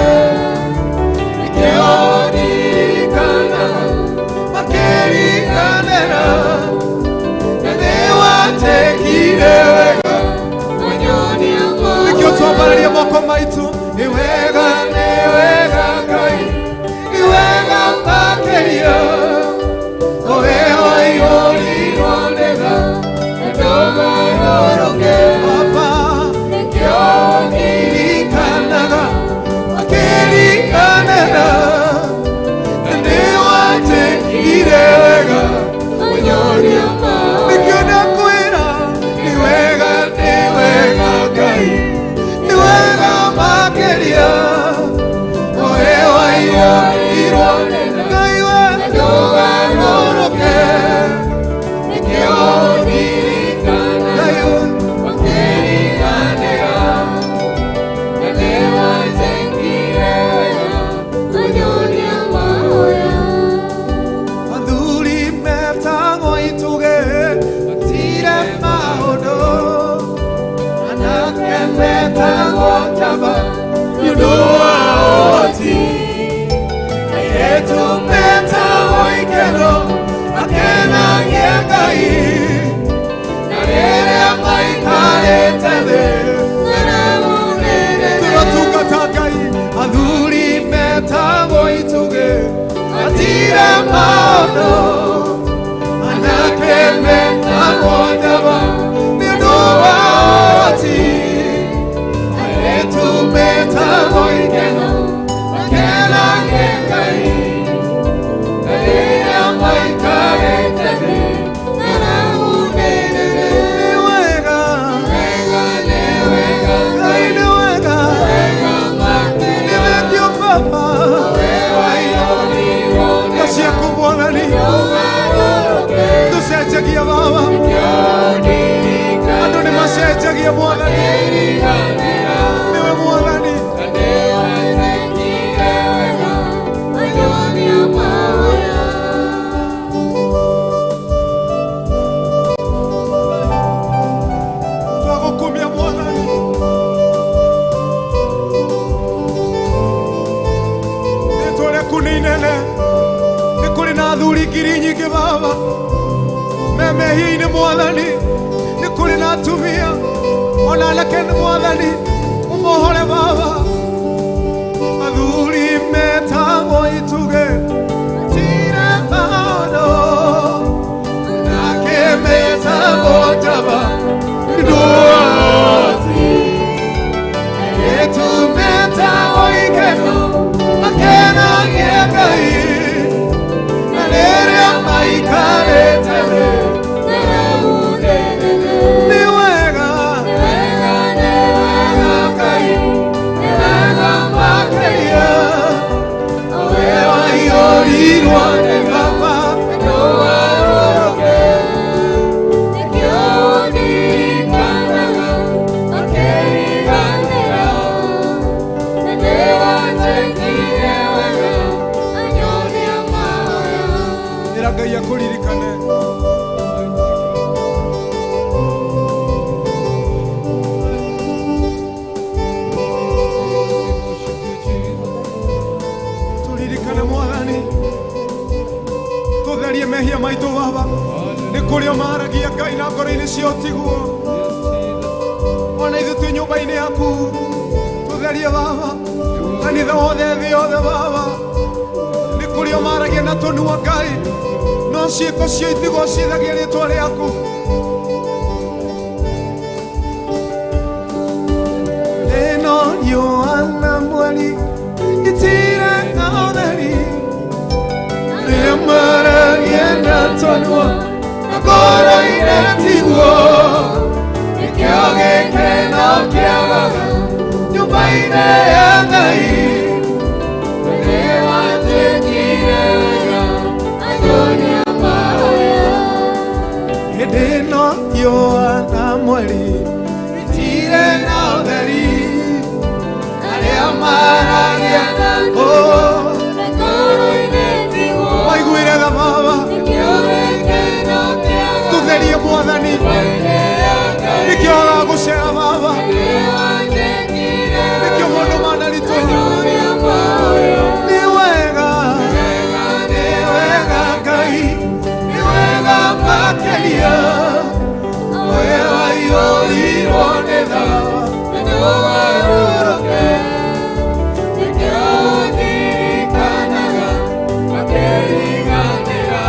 ikĩũndirikanaga makĩriganĩra atĩ wandenkire wega wanyonia mahoya. Nĩkĩo twambararia moko maitũ. Nĩ wega Ngai, nĩ wega makĩria we waiyũrirwo nĩ tha na ndũgarũrũke Baba ikĩũndirikanaga makĩriganĩra atĩ wandenkire wega wanyonia mahoya. Nĩkĩo ndakwĩra nĩ wega Ngai, nĩ wega makĩria we waiyũrirwo nĩ tha Ngai we ndũgarũrũke ikĩũndirikanaga Ngai we
makĩriganĩra atĩ wandenkire wega wanyonia mahoya.
athuri metagwo itugĩ matire maũndũ, anake metagwo njamba nĩ ũndũ wa ũhoti, airĩtu metagwo ikeno makenagia Ngai na rĩrĩa maikarĩte thĩ tũratungata Ngai. Athuri metagwo itugĩ matire maũndũ, anake metagwo njamba nĩ ũndũ wa ũhoti, airĩtu metagwo ikeno makenagia Ngai na rĩrĩa maikarĩte thĩ. Nĩ wega Ngai, nĩ wega nĩ wegio Baba na ciaku Mwathani ndũcenjagia Baba, andũ nĩ macenjagia Mwathani, nĩwe Mwathani. Twagũkumia Mwathani, rĩtwa rĩaku nĩ inene. Nĩ kũrĩ na athuri ngiri nyingĩ Baba me mehia-inĩ Mwathani, nĩ kũrĩ na atumia ona anake Mwathani, ũmohore Baba. Athuri metagwo itugĩ matire maũndũ, anake metagwo njamba nĩ ũndũ wa ũhoti, airĩtu metagwo ikeno makenagia Ngai na rĩrĩa maikarĩte thĩ. Nĩ wega Ngai, nĩ wega makĩria we waiyũrirwo kuria maragia Ngai na ngoro-inĩ cia ũtigwo. Ona ithuĩ twĩ nyũmba-inĩ yaku tũtherie Baba, kanitha wothe thĩ yothe Baba, nĩ kũrĩa maragia na tũnua Ngai, no ciĩko cio itigocithagia rĩĩtwa rĩaku. Ĩno riũa na mweri itire na ũtheri, rĩrĩa maragia na tũnua na ngoro-inĩ tigwo, nĩkĩo gĩkeno kĩagaga nyũmba-inĩ ya Ngai.
Wee watwĩkire wega maitho-inĩ mahoya.
Hĩndĩ ĩno riũa na mweri itire na ũtheri, arĩa maragia na
ngoro-inĩ tigwo,
waiguire tha Baba,
nĩkĩo gĩkeno kĩagaga
tũtherie Mwathani,
nyũmba-inĩ ya Ngai.
nĩkĩo gagũcera Baba,
Wee watwĩkire
nĩkĩo maũndũ manaritũ.
maitho-inĩ mahoya.
Nĩ wega, nĩ wega Ngai, nĩ wega makĩria, wee waiyũrirwo nĩ tha.
Ndũgarũrũke, nĩkĩo ndirikanaga makĩriganĩra,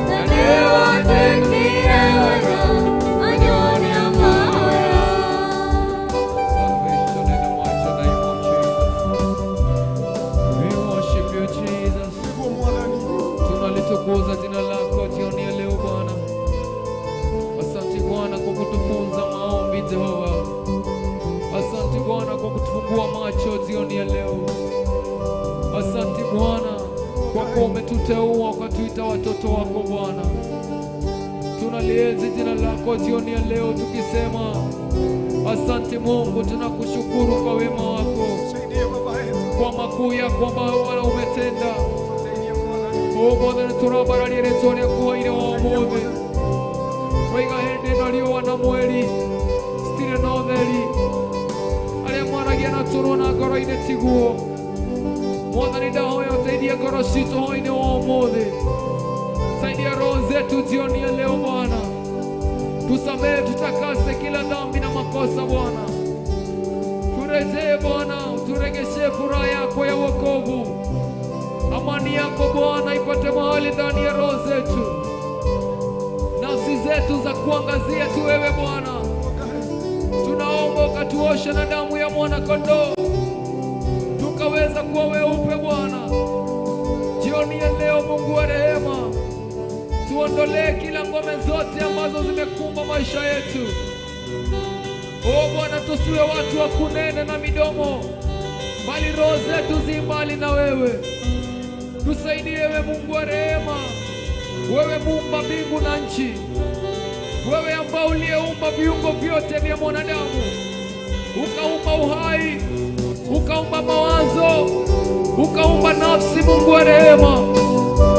na nĩ watwĩkire wega maitho-inĩ mahoya.
Salvation in the mighty name of Jesus. We worship you, Jesus.
Nĩguo Mwathani,
Tunalitukuza jina lako jioni ya leo Bwana. Asante Bwana kwa kutufunza maombi Jehova. Asante Bwana kwa kutufungua macho jioni ya leo. Asante Bwana kwa kuwa umetuteua ukatuita watoto wako Bwana. Tunalienzi jina lako jioni ya leo tukisema asante Mungu, tunakushukuru kwa wema wako,
saidie Baba yetu,
kwa makuu yako ambayo Bwana umetenda.
saidie Mwathani.
Mwathani tũrambararĩa rĩĩtwa rĩaku hwaĩ-inĩ wa ũmũthĩ. Waiga hĩndĩ ĩno riũa na mweri citirĩ na ũtheri, arĩa maragia na tũnua na ngoro-inĩ tigwo. Mwathani ndahoya ũteithie ngoro citũ hwaĩ-inĩ wa ũmũthĩ, saidia roho zetu jioni ya leo Bwana, tusamehe, tutakase kila dhambi na makosa Bwana, turejee Bwana, turegeshe furaha yako ya wokovu. Amani yako Bwana ipate mahali ndani ya roho zetu, nafsi zetu za kuangazia tu wewe Bwana. Tunaomba ukatuoshe na damu ya mwana kondoo, tukaweza kuwa weupe Bwana. Jioni ya leo Mungu wa rehema, tuondolee kila ngome zote ambazo zimekumba maisha yetu. Bwana, tusiwe watu wa kunena na midomo, bali roho zetu zi mbali na wewe. Tusaidie wewe Mungu wa rehema, wewe muumba mbingu na nchi, wewe ambao uliyeumba viungo vyote vya mwanadamu, ukaumba uhai, ukaumba mawazo, ukaumba nafsi. Mungu wa rehema,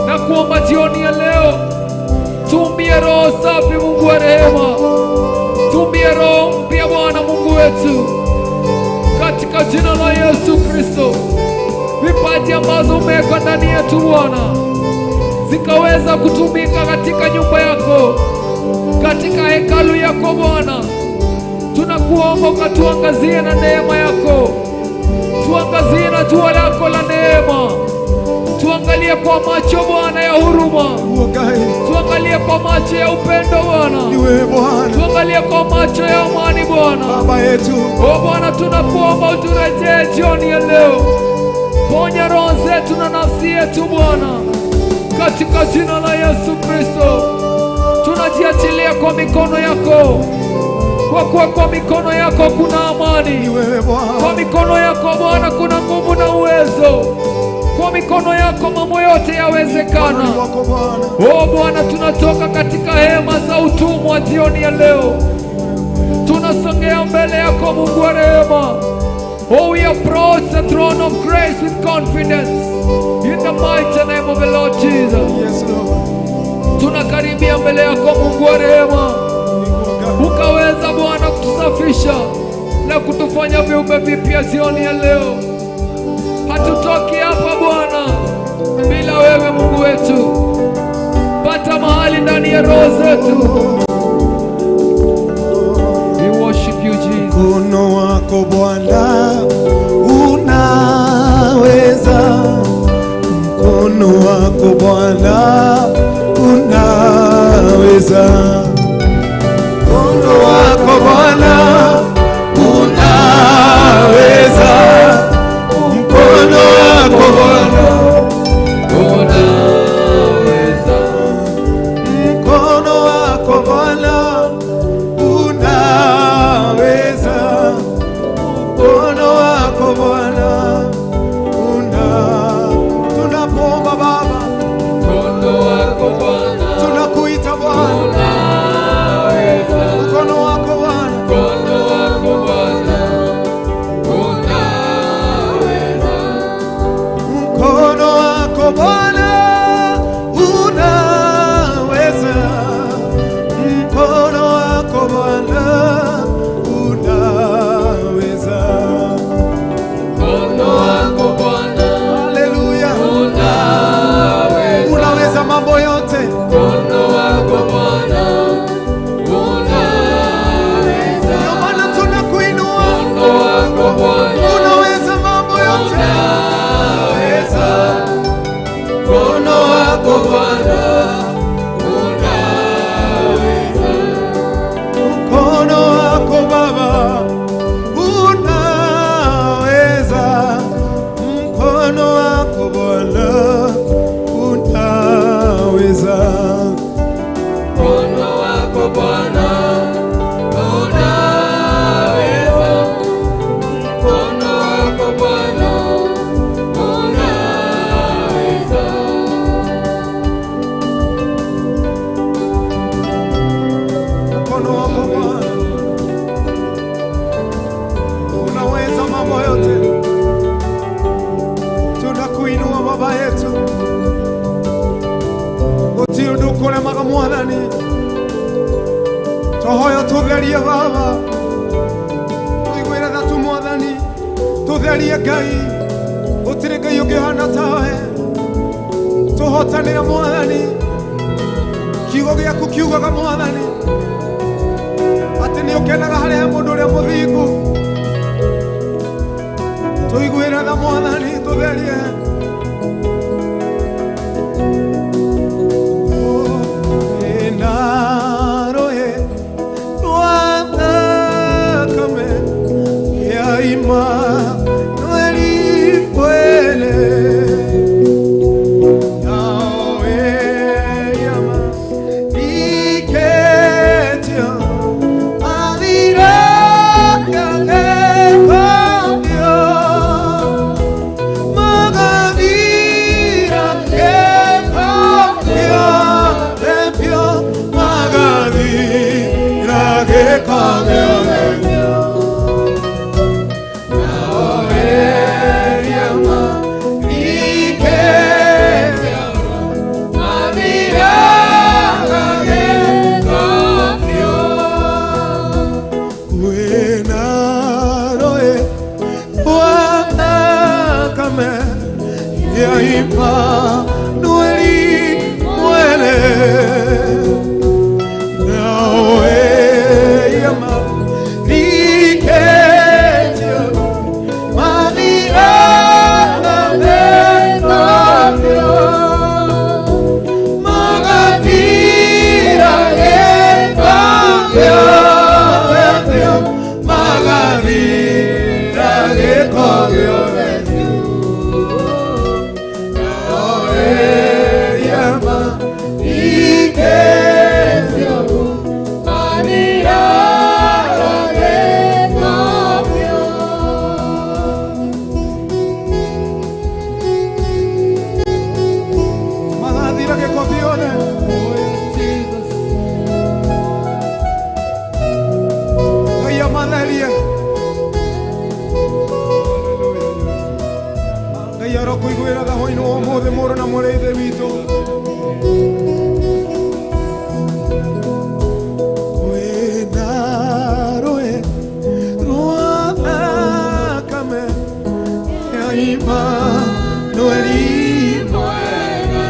na kuomba jioni ya leo tuumbie roho safi. Mungu wa rehema, tuumbie roho mpya Bwana Mungu wetu, katika jina la Yesu Kristo. Vipaji ambazo umeweka ndani yetu Bwana, zikaweza kutumika katika nyumba yako, katika hekalu yako Bwana. Tunakuomba ukatuangazie na neema yako, tuangazie na jua lako la neema, tuangalie kwa macho Bwana ya huruma, tuangalie kwa macho ya upendo Bwana, tuangalie kwa macho ya amani Bwana.
Baba yetu,
Bwana, tunakuomba uturejee jioni ya leo, ponya roho zetu na nafsi yetu Bwana, katika jina la Yesu Kristo. Tunajiachilia kwa mikono yako, kwa kuwa kwa mikono yako kuna amani, kwa mikono yako Bwana kuna nguvu na uwezo, kwa mikono yako mambo yote yawezekana. Bwana, tunatoka katika hema za utumwa jioni ya leo, tunasongea mbele yako Mungu wa rehema. We approach the throne of grace with confidence in the mighty name of the Lord Jesus.
Yes, Lord.
Tunakaribia mbele yako Mungu wa rehema, ukaweza Bwana kutusafisha na kutufanya viumbe vipya jioni ya leo. Hatutoki hapa Bwana bila wewe Mungu wetu, but hata mahali ndani ya roho zetu. We worship you Jesus.
Mkono wako Bwana unaweza, mkono wako Bwana unaweza, mkono wako Bwana unaweza, mkono wako Bwana
Unaweza,
mkono wako Bwana unaweza, mkono wako Bwana tunakuomba Baba,
mkono wako Bwana
tunakuita Bwana,
unaweza,
mkono wako Bwana,
mkono wako Bwana unaweza,
mkono wako Bwana unaweza, mkono wako Bwana unaweza,
mkono wako Bwana
haleluya,
unaweza,
unaweza mambo yote,
mkono wako Bwana unaweza,
ndio maana tunakuinua,
mkono wako Bwana
unaweza mambo yote, unaweza,
mkono wako Bwana unaweza,
mkono wako Baba unaweza, mkono wako Bwana unaweza,
mkono wako Bwana unaweza, mkono wako Bwana unaweza,
mkono wako Bwana unaweza mambo yote. Tunakuinua Baba yetu, utiundukuremaga Mwathani, tohoyo tutherie Baba, tuigwire tha tu Mwathani, tutherie Ngai, gutiri Ngai ungihana tawe, tuhotanire Mwathani, kiugo giaku kiugaga Mwathani ati ni ukenaga haria mundu uria muthingu, tuigwire tha Mwathani, tutherie inarohe twathakame ya Imanueli mwene nawe yama iketia avira yakekambio magadira kekambio repio magadira kekambio Imanueli mwene nawe yama riketia mavirana nekambio magadira gekambio magadira gekambio kuiguira tha hoino omothe moro na mureithe witu wina rue rwa thakame ya Imanueli mwene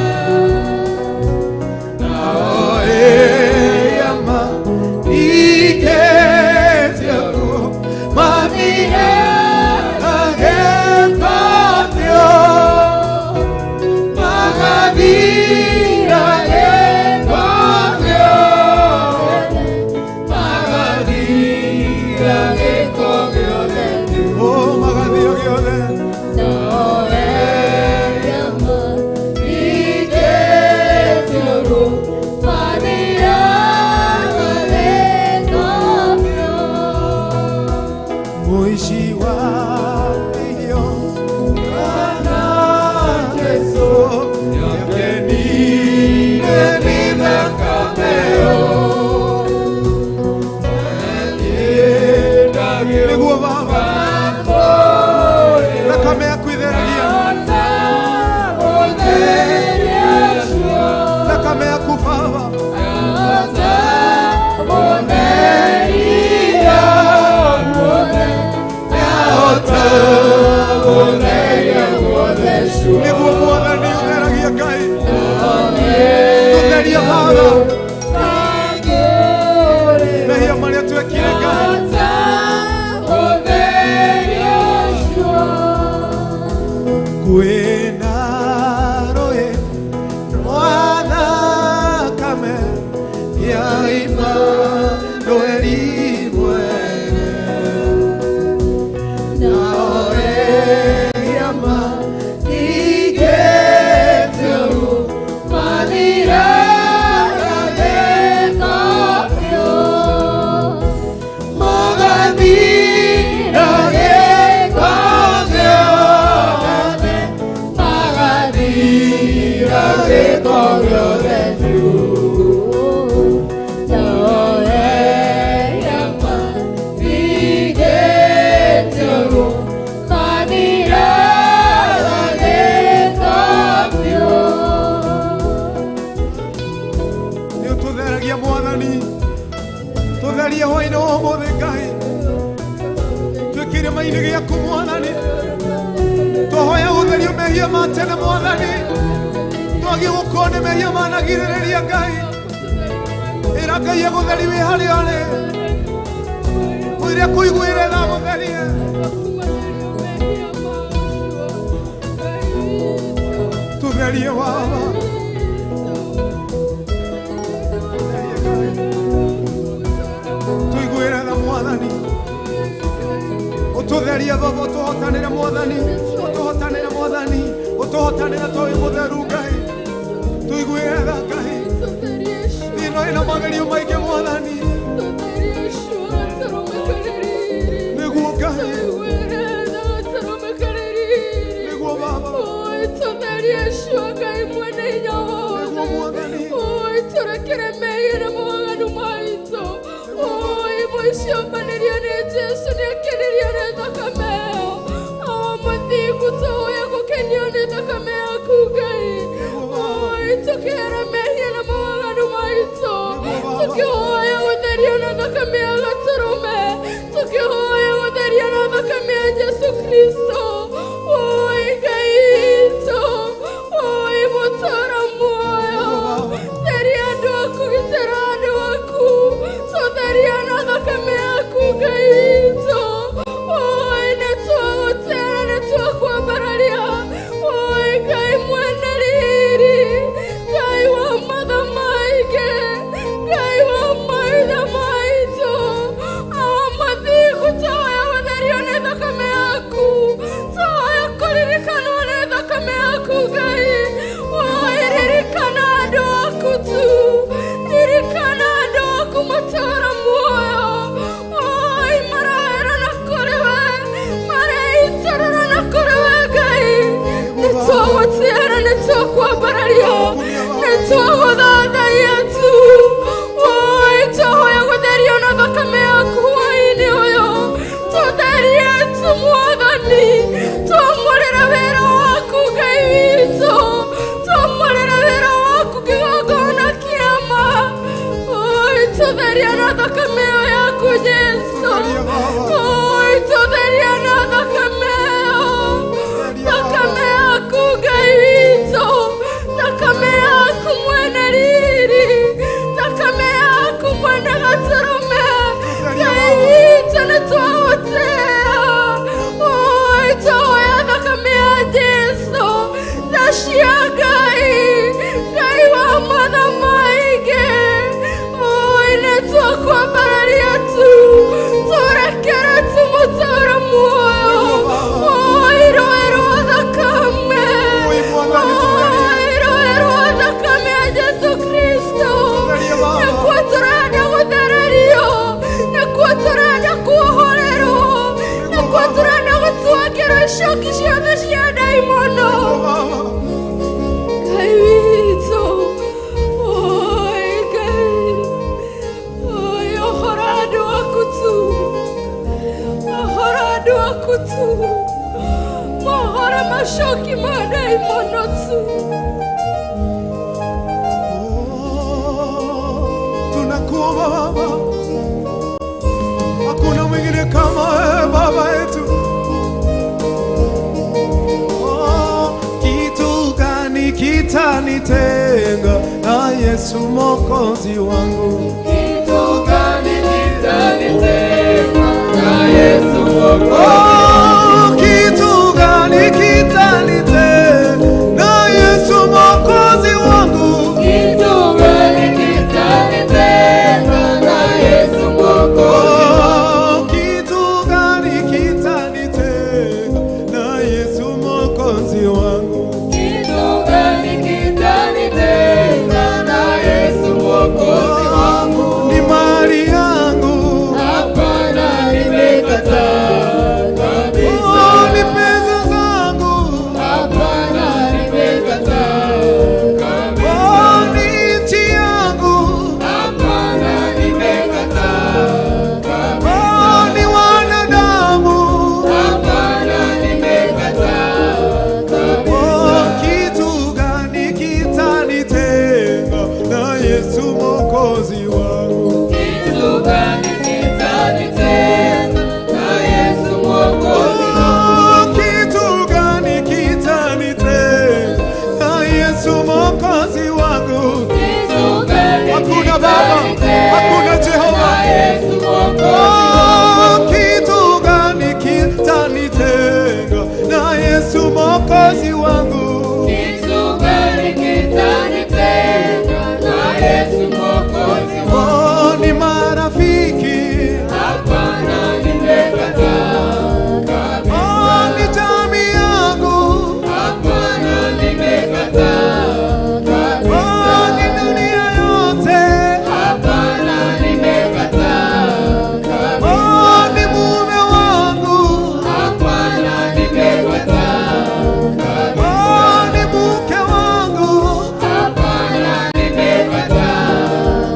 Aku mundu akutu mohora mashoki baadaye monotu.
Tunakuomba Baba, hakuna mwingine kama wewe Baba yetu. Kitu gani kitanitenga na Yesu Mwokozi wangu?
Kitu gani kitanitenga na Yesu Mwokozi
wangu? Kitu gani kitanitenga na Yesu Mwokozi wangu?
Kitu gani kitanitenga na Yesu Mwokozi wangu?
Kitu gani kitanitenga na Yesu Mwokozi wangu?
Kitu gani kitanitenga na Yesu Mwokozi wangu?
Ni mali yangu,
hapana, nimekataa kabisa.
Ni pesa zangu,
hapana, nimekataa kabisa.
Ni nchi yangu,
hapana, nimekataa kabisa.
Ni wanadamu,
hapana, nimekataa kabisa.
Kitu gani kitanitenga na Yesu Mwokozi wangu?
Kitu gani kitanitenga na Yesu Mwokozi wangu?
Kitu gani kitanitenga na Yesu Mwokozi wangu?
Kitu gani
Hakuna Baba, hakuna Jehova.
na Yesu Mwokozi wangu?
Kitu gani kitanitenga na Yesu Mwokozi wangu?
Kitu gani kitanitenga na Yesu Mwokozi wangu?
Ni marafiki,
hapana, nimekataa kabisa.
ni jamii yangu,
hapana, nimekataa kabisa.
ni dunia yote,
hapana, nimekataa kabisa.
ni mume wangu,
hapana, nimekataa kabisa.
ni mke wangu.
hapana, nimekataa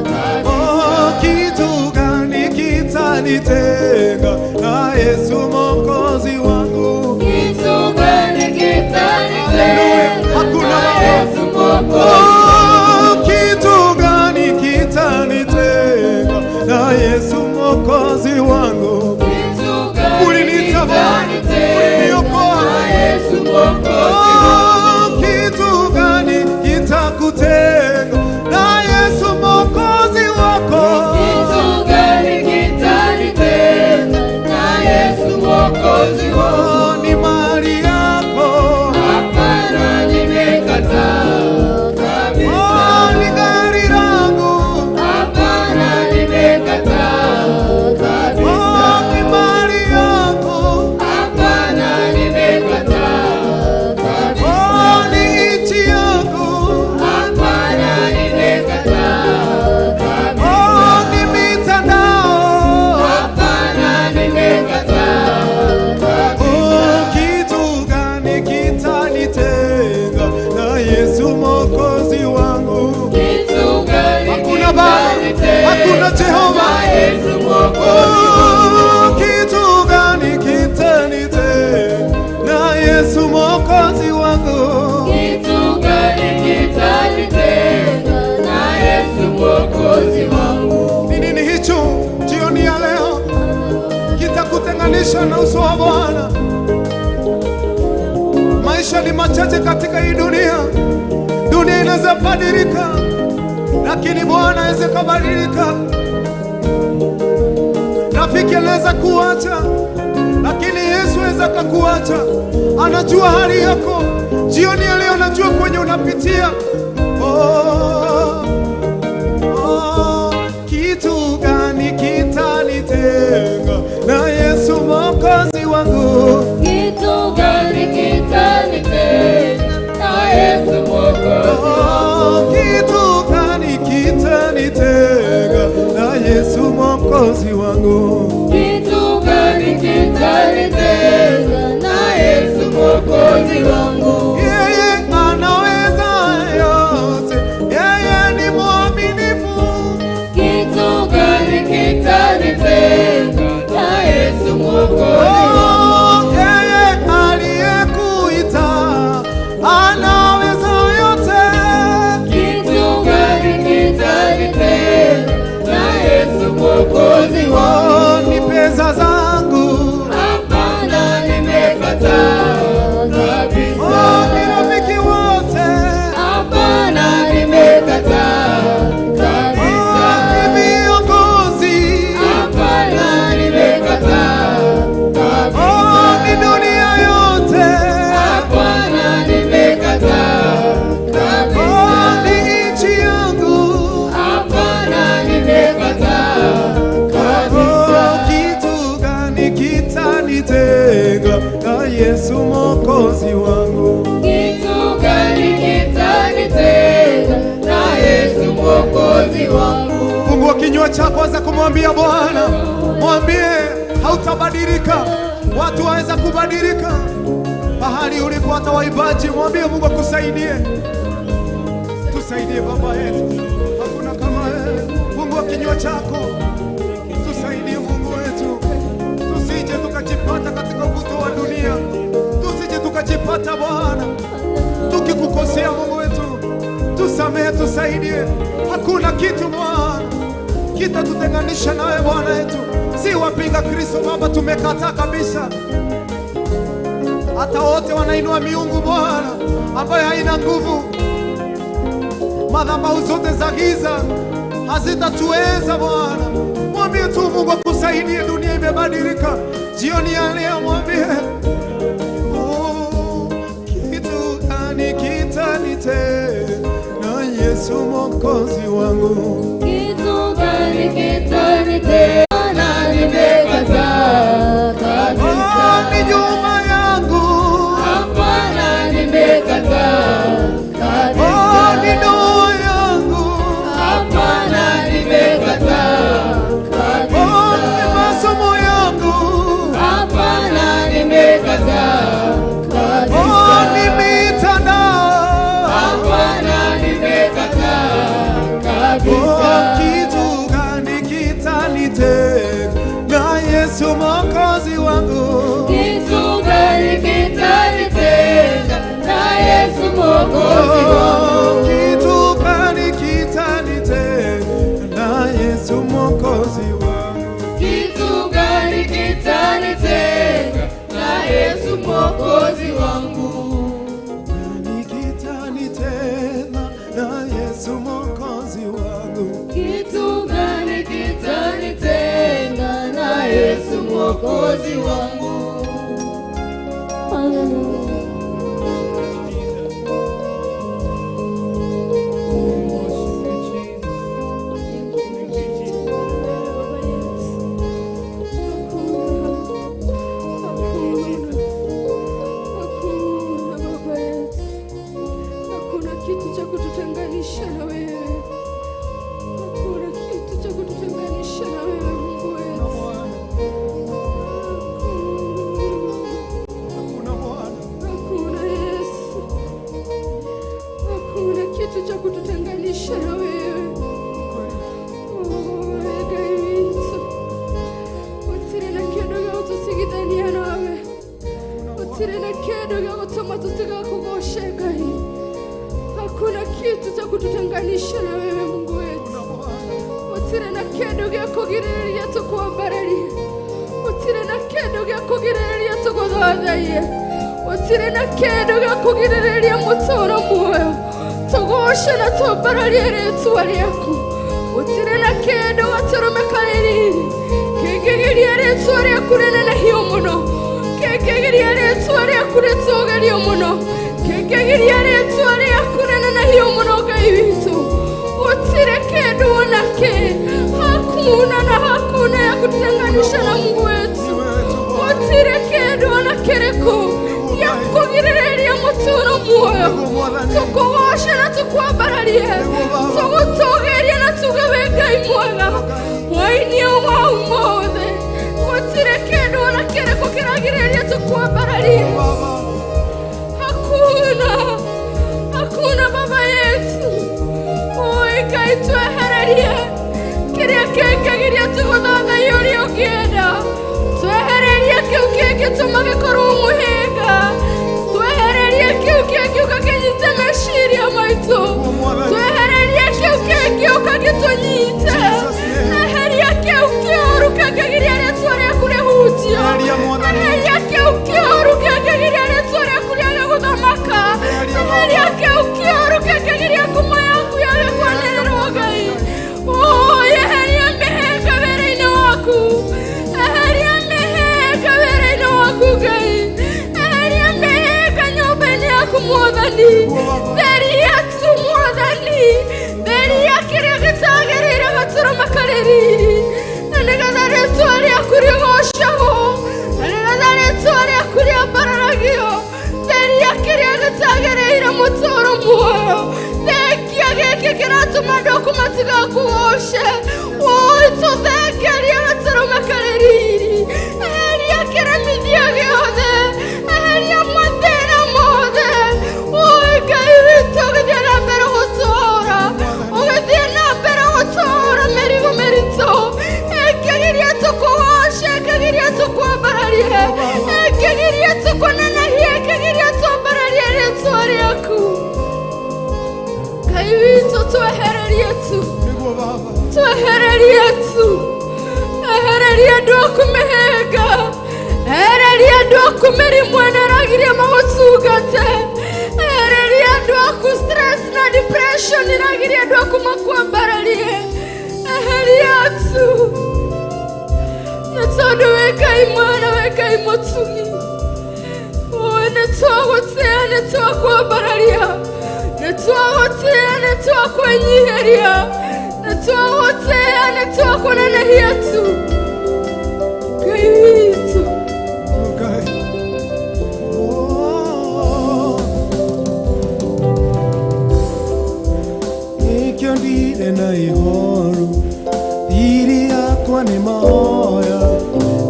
kabisa.
Kitu gani kitanitenga na Yesu Mwokozi wangu?
Kitu gani kitanitenga
Hakuna
na
Baba.
Yesu Mwokozi?
Kitu gani kitanitenga na Yesu Mwokozi wangu?
Kitu gani
Uliniita Bwana,
kitanitenga
uliniokoa.
na Yesu Mwokozi wangu?
Kitu gani kitakutenga na Yesu Mwokozi wako?
Kitu gani kitanitenga na Yesu Mwokozi wangu?
Ni mali yako,
Hapana, nimekataa kabisa.
ni gari langu,
Hapana, nimekataa kabisa.
ni mali yako,
Hapana, nimekataa kabisa.
ni nchi yako,
Hapana, nimekataa kabisa.
ni mitandao.
Hapana, nimekataa kabisa.
Kitu gani kitanitenga na Yesu Mwokozi wangu?
Kitu gani
Hakuna Baba,
kitanitenga
hakuna Jehova.
na Yesu Mwokozi wangu?
Kitu gani kitanitenga na Yesu Mwokozi wangu?
Kitu gani kitanitenga na Yesu Mwokozi wangu?
Ni nini hicho jioni ya leo kitakutenganisha na uso wa Bwana? Maisha ni machache katika hii dunia. Dunia inaweza badilika, lakini Bwana hawezi kubadilika. Rafiki anaweza kuacha, lakini Yesu hawezi kukuacha. Anajua hali yako jioni ya leo, anajua kwenye unapitia. Kitu gani kitanitenga na Yesu Mwokozi wangu?
Kitu gani kitanitenga na Yesu Mwokozi wangu?
Kitu gani kitanitenga na Yesu Mwokozi wangu?
Kitu gani kitanitenga na Yesu Mwokozi wangu?
Yeye anaweza yote, yeye ni mwaminifu.
Kitu gani kitanitenga na Yesu Mwokozi wangu?
Yesu Mwokozi wangu.
Kitu gani kitanitenga na Yesu Mwokozi wangu?
Fungua kinywa chako, anza kumwambia Bwana, mwambie hautabadilika. Watu waweza kubadilika mahali ulipo, hata waibaji, mwambie Mungu akusaidie. Tusaidie Baba yetu, hakuna kama wewe. Fungua kinywa chako, tusaidie Mungu wetu, tusije tukajipata katika ukuta wa dunia, tusije tukajipata Bwana tukikukosea Mungu wetu, tusamehe, tusaidie. Hakuna kitu Bwana kitatutenganisha nawe Bwana wetu, si wapinga Kristo Baba, tumekataa kabisa. Hata wote wanainua miungu Bwana ambayo haina nguvu, madhabahu zote za giza hazitatuweza Bwana. Mwambie tu Mungu akusaidie, dunia imebadilika. Jioni ya leo mwambie, kitu gani kitanitenga na Yesu Mwokozi wangu?
Kitu gani kitanitenga na nimekataa kabisa?
Ni nyuma yangu,
hapana, nimekataa kabisa.
Ni ndoa yangu,
hapana, nimekataa kabisa.
Ni masomo yangu,
hapana, nimekataa kabisa.
ni mitandao,
hapana, nimekataa kabisa.
kitu gani kitanitenga na Yesu Mwokozi wangu?
Kitu gani kitanitenga na Yesu Mwokozi wangu?
Kitu gani kitanitenga na Yesu Mwokozi wangu?
Kitu gani kitanitenga na Yesu Mwokozi wangu?
Gani kitanitenga na Yesu Mwokozi wangu?
Kitu gani kitanitenga na Yesu Mwokozi wangu?
Hakuna kitu cha kututenganisha na wewe. Hakuna kitu cha kututenganisha na wewe Mungu wetu.
Hakuna Bwana,
Hakuna Yesu. Hakuna kitu cha kututenganisha na wewe. Ega ibitu. Utire na kendo ga utusigidania nawe. Utire na kendo ga utuma tusigakugoshe Gai. Hakuna kitu cha kututenganisha na wewe Mungu wetu. Utire na kendo ga kugirira tukwambararia. Utire na kendo ga kugirira tugodhaye. Utire na kendo ga kugirira mutoro muoyo. Tugoshe na tumbararia ritwa riaku. Utire na kendo gaturumekairiri. Kigigiria ritwa riaku rinene hiyo muno. Kigigiria ritwa riaku ritogerio muno. Kigigiria ritwa riaku rinene hiyo muno Ngai witu. Utire kendo onake. Hakuna na hakuna ya kututenganisha na Mungu wetu. Utire kendo onakereko ya kugirira mutoro muoyo. Tukugoshe na tukwambararie. Tugutogeria na tugawe Ngai mwega. Waini wa umothe. Utire kendo onakereko kiragirira tukwambararie. Hakuna Baba yetu. Oi Ngai twehererie kiria kingigiria tuguthatha yuri ukienda. Twehererie kiu kingituma gikorwo muhinga. Twehererie kiu kingiuka kinyite meciria maitu. Twehererie kiu kingiuka gitunyite. Eheria kiu kioru kingigiria ritwa riaku rihutio. Eheria kiu kioru kingigiria ritwa riaku riguthamaka. Eheria kiu kioru kingigiria kuma yaku yage kwanĩrĩrwo Ngai. Eheria mĩhĩnga wĩra-inĩ waku. Eheria mĩhĩnga wĩra-inĩ waku Ngai. Eheria mĩhĩnga nyũmba-inĩ yaku Mwathani. Theria tu Mwathani. Theria kĩrĩa gĩtagĩrĩire gatũrũmakarĩri. Na nĩgetha rĩtwa rĩaku rĩgocagwo. Na nĩgetha rĩtwa rĩaku rĩambararaga Yesu kwambararie ekegiri Yesu kwananahia ekegiri Yesu ambararie Yesu ariaku Ngai witũ twehererie tu twehererie tu ehererie andũ aku mĩhĩnga ehererie andũ aku mĩrimũ ĩragĩria magũtungate ehererie andũ aku stress na depression ĩragĩria andũ aku makwambararie eheria tu na tondũ wĩ Ngai mwena wĩ Ngai mũtugi nĩtwagũtĩa nĩtwakwambararia nĩtwagũtĩa nĩtwakwĩnyihĩria nĩtwagũtĩa nĩtwakũnenehia tu Ngai witũ
nĩkĩo ndirĩ na ihoru thiri yakwa nĩ mahoya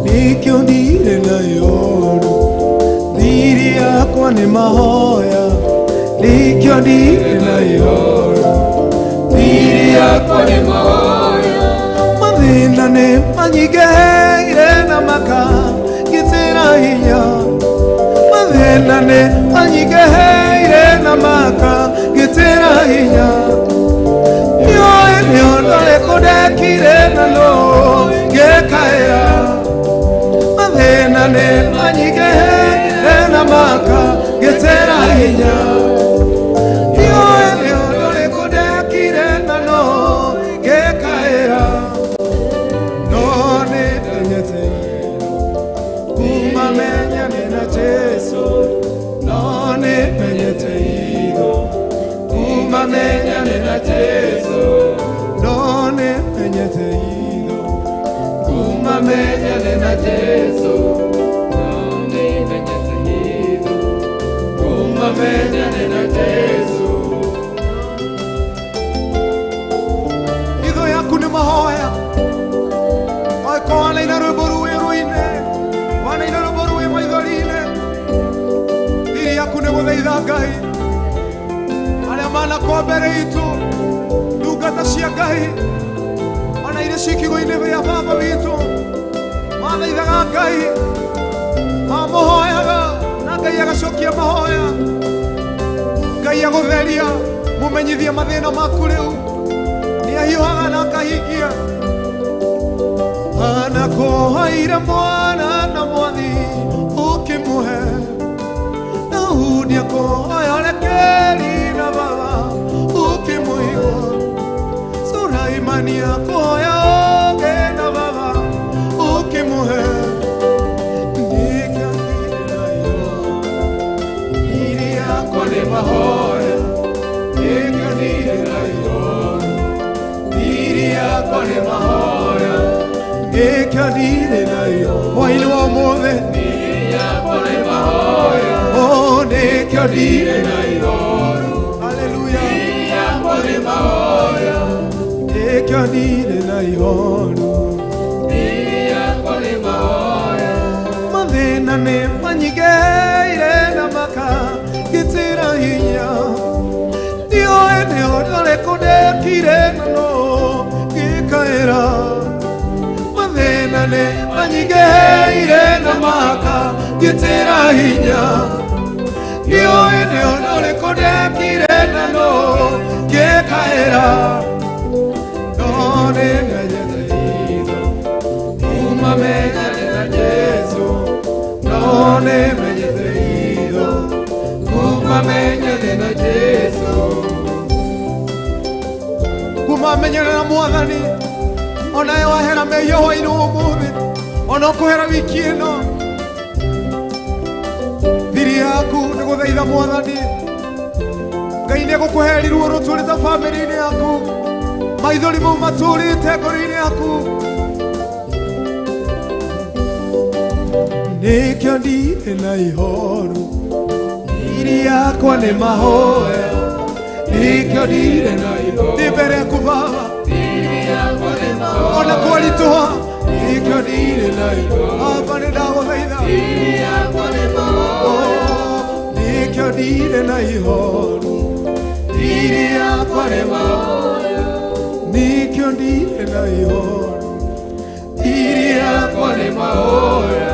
nĩkĩo ndirĩ na ihoru thiri yakwa nĩ mahoya nĩkĩo ndirĩ na ihoru thiri yakwa nĩ mahoya mathĩna nĩ manyingĩhĩire na makangĩtĩra hinya mathĩna nĩ manyingĩhĩire na makangĩtĩra hinya nĩoĩ nĩo ndorĩkũ ndekire na no ngĩkaĩra mathĩna nĩ manyingĩhĩire na makangĩtĩra hinya nĩoĩ nĩo ndorĩkũ ndekire na no ngĩkaĩra no nĩndenyete kuma menyane na Jesu no nĩmenyete itho kuma menyane na Jesu no nĩmenyete itho kuma menyane na Jesu no nĩmenyete itho kuma menyane na Jesu itho yaku nĩ mahoya oiko wanaina rwĩmbo rũĩ rũine wanaina rwĩmbo rũĩ maithori-inĩ thiri yaku nĩ gũthaitha Ngai arĩa manakwo mbere itũ ndungata cia Ngai ona irĩ cikigo-inĩ gĩa baba witũ mathaithaga Ngai mamũhoyaga na Ngai agacokia mahoya Ngai agũtheria mũmenyithie mathĩna maku rĩu nĩahiũhaga na akahingia anakũhoire mwana na mwathi ũkĩmũhe na hundi akũhoya rekeri na baba ũkĩmũigua Suraimani akũhoya oge na baba ũkĩmũhe nĩkĩonire nayo iri yakwa nĩ mahoya nĩkĩonire nayo iri yakwa nĩ mahoya nĩkĩonire nayo hwainĩ wa ũmũthĩ iri yakwa nĩ mahoya nĩkĩonire nayo haleluya iri yakwa nĩ mahoya nĩkĩonire nayo iri yakwa nĩ mahoya mathĩna nĩ manyingĩhĩire na makangĩtĩra hinya nĩoĩ nĩo ndorĩkũ ndekire na no ngĩkaĩra mathĩna nĩ manyingĩhĩire na makangĩtĩra hinya nĩoĩ nĩo ndorĩkũ ndekire na no ngĩkaĩra no nĩmenyete itho kuma menyane na Jesu no nĩmenyete itho kuma menyane na Jesu kuma menyane na Mwathani onawe wahera mehia hwainĩ wa ũmũthĩ ona ũkũhera wiki ĩno thiri yaku nĩ gũthaitha Mwathani Ngai nĩegũkũhe ruo rũtũrĩte bamĩrĩ-inĩ yaku maithori mau matũrĩte ngoro-inĩ yaku nĩkĩo ndirĩ na ihoru thiri yakwa nĩ mahoya nĩkĩo ndirĩ na ihoru ndĩ mbere yaku Baba ona kwaritũha nĩkĩo ndirĩ na ihoru Baba nĩ ndagũthaitha nĩkĩo ndirĩ na ihoru thiri yakwa nĩ mahoya nĩkĩo ndirĩ na ihoru thiri yakwa nĩ mahoya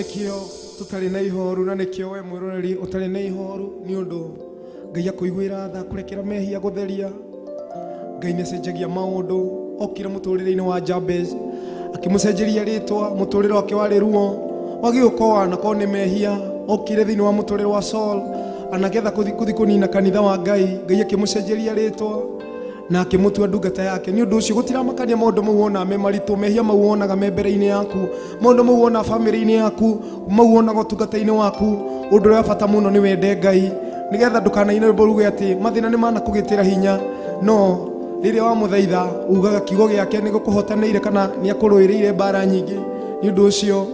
nikio tutari na ihoru na nikio we mwiroreri utari na ihoru ni undu Ngai akuiguira tha kurekera mehia gutheria Ngai necenjagia maundu okire muturire-ini wa Jabez akimucenjeria ritwa muturire wake wari ruo wagiukoa na kone mehia okire thini wa muturire wa Saul anagetha kuthi kunina kanitha wa Ngai Ngai akimucenjeria ritwa na akimutua ndungata yake ni undu ucio gutiramakania maundu mau wona me maritu mehia mau wonaga membere-ini yaku maundu mau wona family-ini yaku mau wonaga utungata-ini waku undu wa bata muno ni wende Ngai nigetha ndukanaine boruge ati mathina ni mana kugitira hinya no riria wa muthaitha ugaga kiugo giake ni gukuhotaneire kana ni akuruiriire bara nyingi ni undu ucio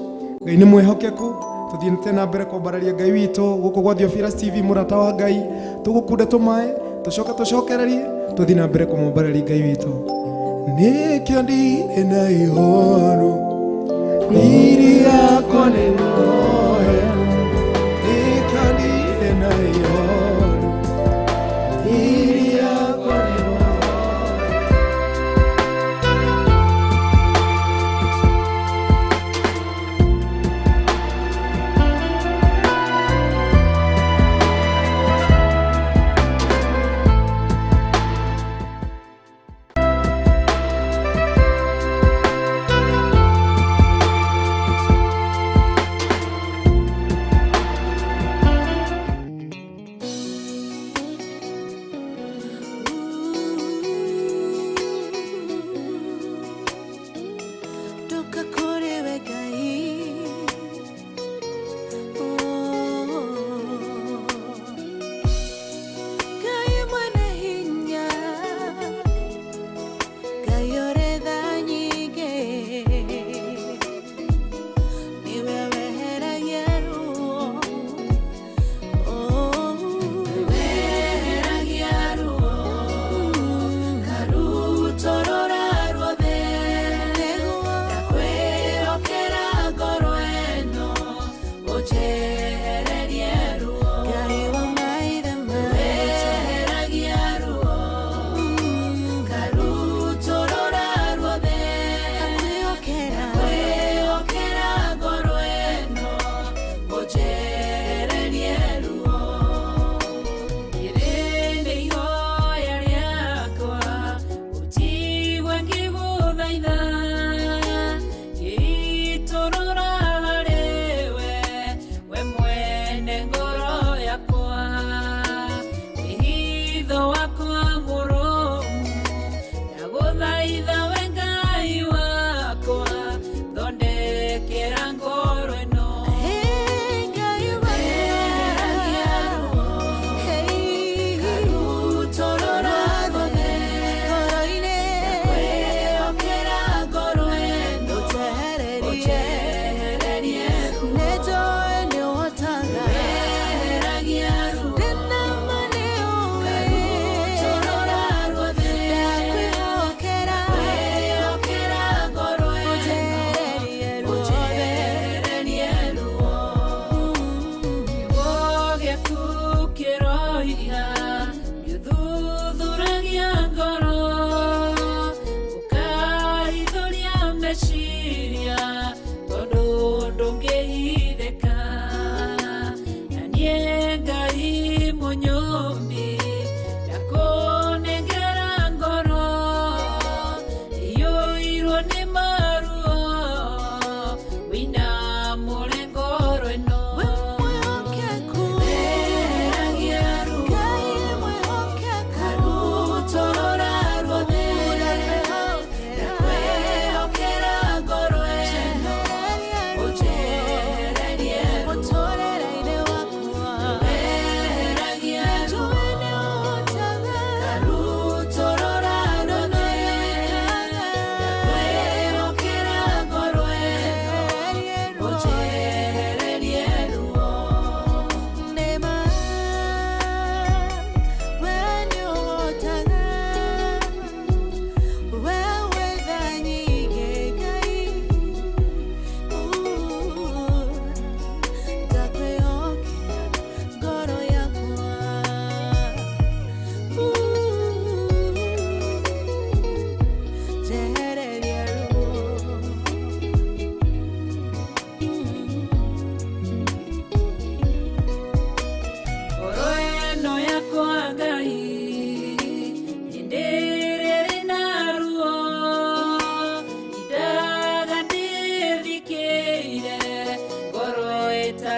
Ngai ni mwehokeku tuthiete na mbere kwambararia Ngai witu guku gwa Theophilus TV murata wa Ngai tugukunda tumae tucokererie tuthi na mbere kumwambararia Ngai witu nikio ndire na ihoru iri yakwa ni moe nikio ndire na ihoru iri yakwa ni moe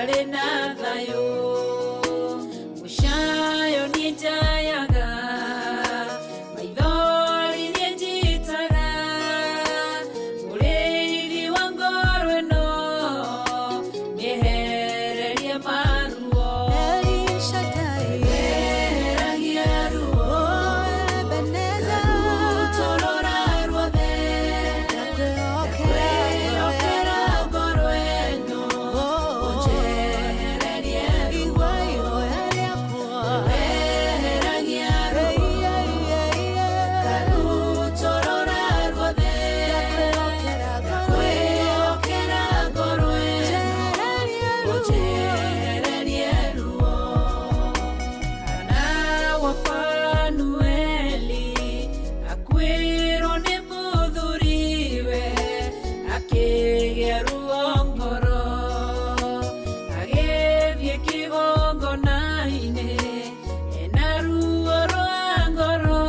ndarĩ na thayũ mũcayo niĩ njayaga maithori niĩ njitaga mũrĩithi wa ngoro ĩno nĩehererie maruo eheragia ruo rutorora ruothe ndakwĩhokera ngoro ĩno ũnjehererie ruo eheragia ruo karutorora ruothe ndakwĩhokera ngoro ĩno ũnjehererie ruo Mwana wa Panueli akwĩrwo nĩ mũthuriwe akĩgĩa ruo ngoro agĩthiĩ kĩgongona-inĩ ena ruo rwa ngoro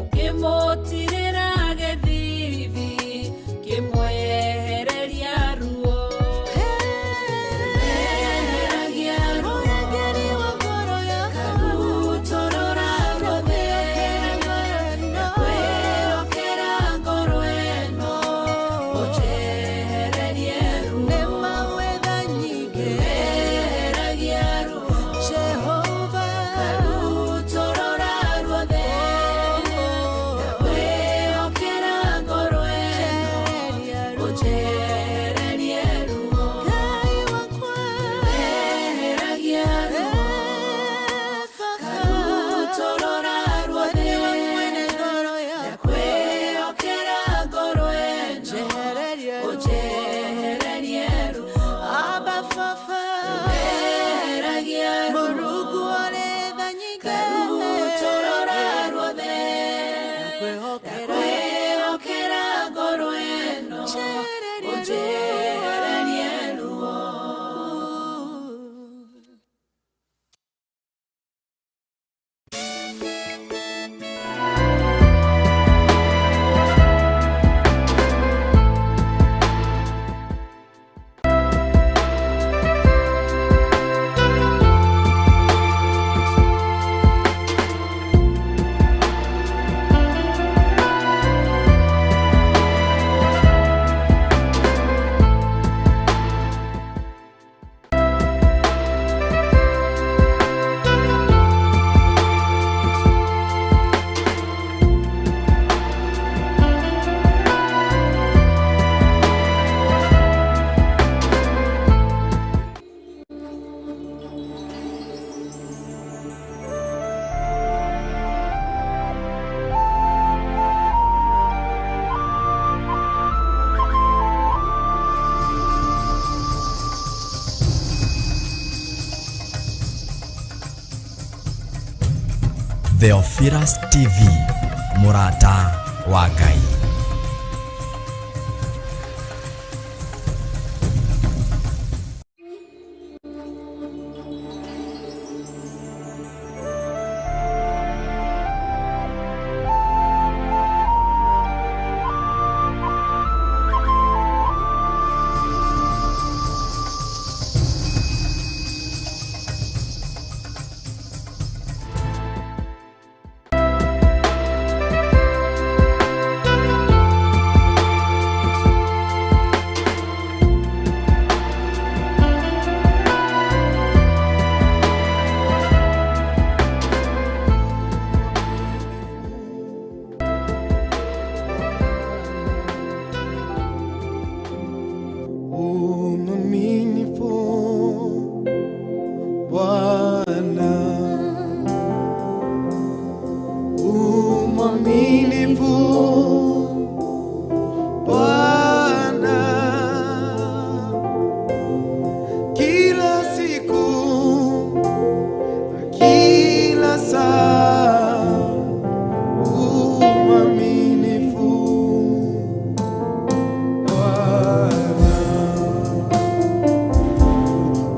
ũkĩmũtirĩra gĩthithi kĩmwehereria ruo eheragia ruo karutorora ruothe ndakwĩhokera ngoro ĩno ũnjehererie ruo eheragia ruo karutorora ruothe ndakwĩhokera ngoro ĩno ũnjehererie ruo eheragia ruo karutorora ruothe ndakwĩhokera ngoro ĩno ũnjehererie ruo eheragia ruo karutorora ruothe ndakwĩhokera ngoro ĩno ũnjehererie ruo
Theophilus TV, mũrata wa Ngai.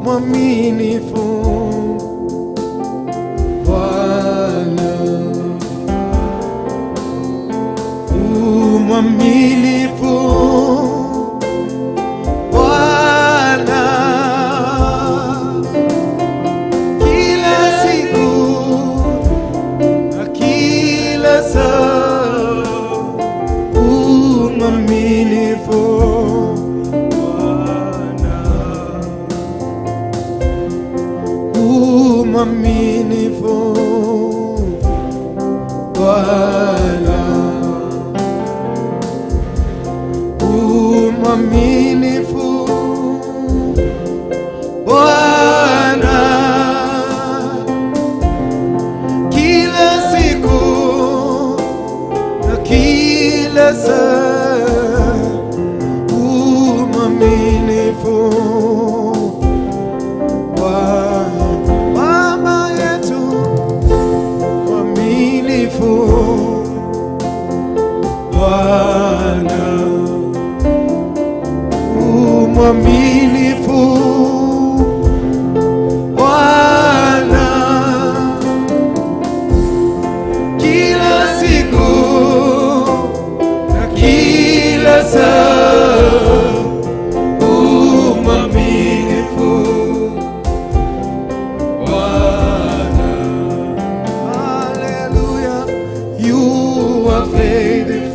mwaminifu Bwana, mwaminifu Bwana. mwaminifu Bwana, mwaminifu Bwana, kila siku na kila saa, mwaminifu Baba yetu, mwaminifu Bwana, mwaminifu Bwana, kila siku na kila saa, mwaminifu Bwana. Hallelujah, you are faithful.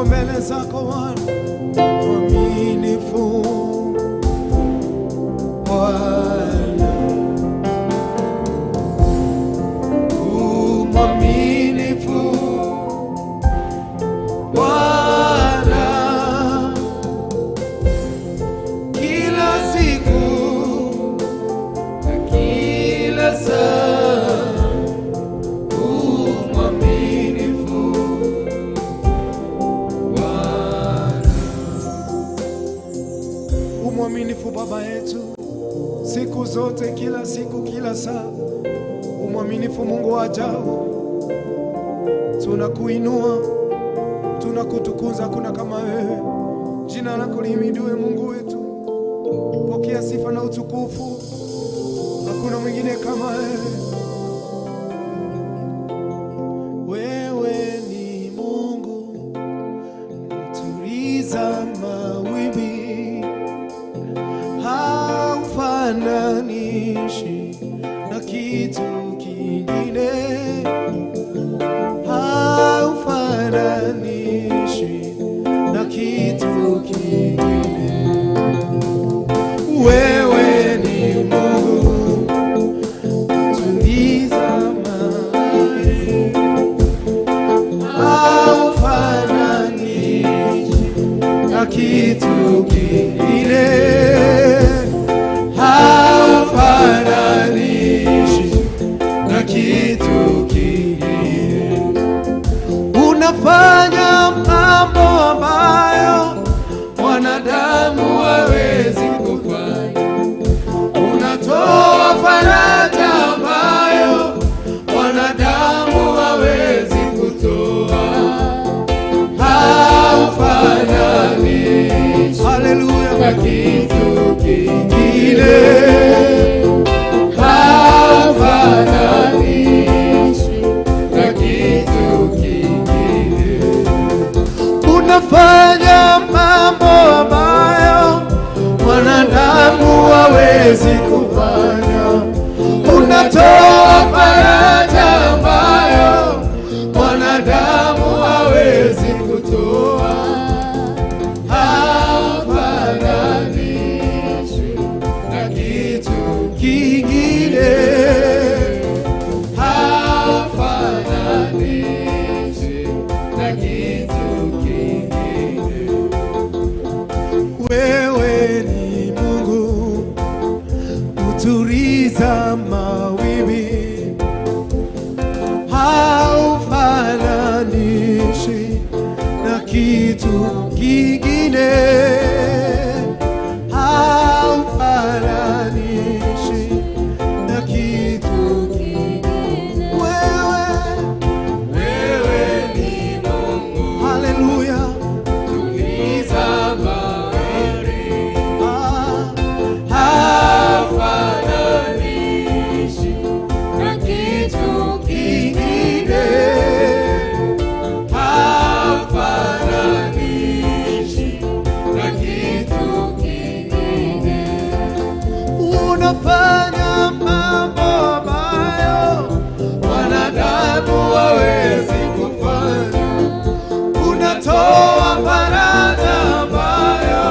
Mbele zako mwaminifu Bwana, mwaminifu Bwana, kila siku na kila saa, mwaminifu mwaminifu Baba yetu, siku zote, kila siku, kila saa, umwaminifu Mungu wa ajabu. Tunakuinua, tunakutukuza, kuna kama wewe. Jina lako lihimidiwe Mungu wetu, pokea sifa na utukufu, hakuna mwingine kama wewe. Wewe ni Mungu mtuliza mawimbi, haufananishi na kitu kingine, haufananishi na kitu kingine. Wewe ni Mungu tuliza mawimbi, haufananishi na kitu kingine, haufananishi na kitu kingine. Unafanya mambo ambayo wanadamu hawezi kufanya, unatoa faraja ambayo wanadamu hawezi kutoa, haufananishi, haleluya, na kitu kingine, haufananishi na kitu kingine. kitu kingine haufananishi na kitu kingine. Wewe ni Mungu. Haleluya. Tuliza bahari. Haufananishi na kitu kingine. Unafanya mambo ambayo wanadamu hawezi kufanya. Unatoa faraja ambayo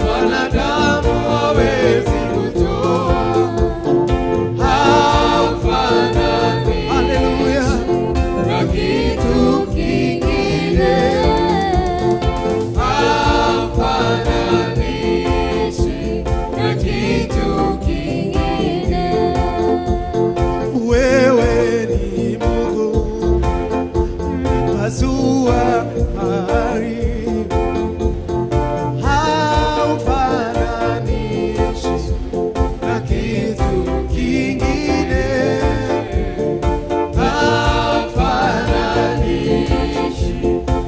wanadamu hawezi kutoa. Haufanani, haleluya, na kitu kingine. Haufananishi na kitu kingine. Wewe ni Mungu mpasua bahari, haufananishi na kitu kingine. Haufananishi